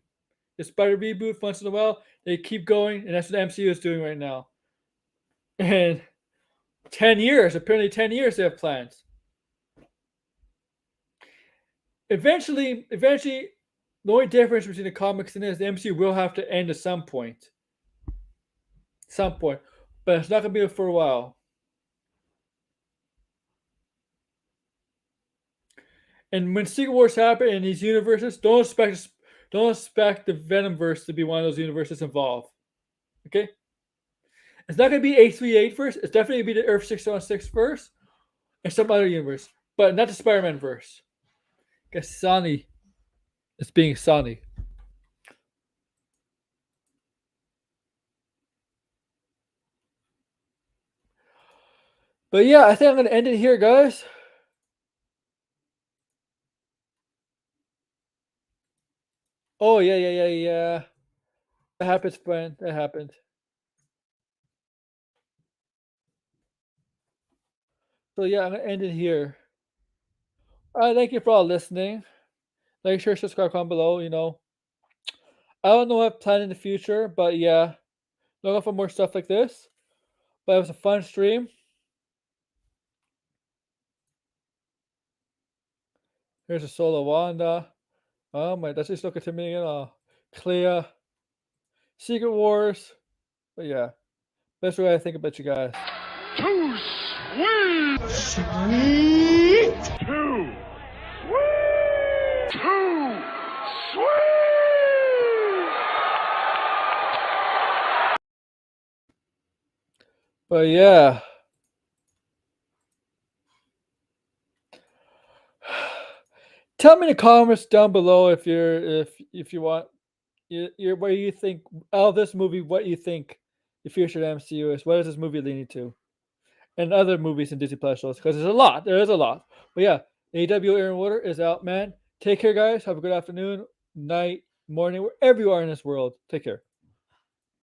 Despite a reboot once in a while, they keep going, and that's what the MCU is doing right now. And 10 years, apparently 10 years they have plans. Eventually, the only difference between the comics and this, the MCU will have to end at some point. But it's not going to be for a while. And when Secret Wars happen in these universes, don't expect the Venomverse to be one of those universes involved. Okay? It's not going to be A38 verse. It's definitely going to be the Earth 616 verse and some other universe, but not the Spider-Man verse. Because Sony is being Sony. But yeah, I think I'm going to end it here, guys. Oh, yeah. That happens, friend. That happened. So yeah, I'm going to end it here. Thank you for all listening. Like, share, subscribe, comment below. I don't know what I plan in the future, but yeah, look out for more stuff like this. But it was a fun stream. Here's a solo Wanda. Oh my, that's just looking to me, Clea, Secret Wars. But yeah, that's what I think about you guys. Too sweet! Sweet! Too sweet! Too sweet! But yeah. Tell me in the comments down below if you want what do you think out of this movie, what you think the future of the MCU is. What is this movie leading to? And other movies and Disney Plus shows, because there's a lot. There is a lot. But yeah, AW Aaron Water is out, man. Take care, guys. Have a good afternoon, night, morning, wherever you are in this world. Take care.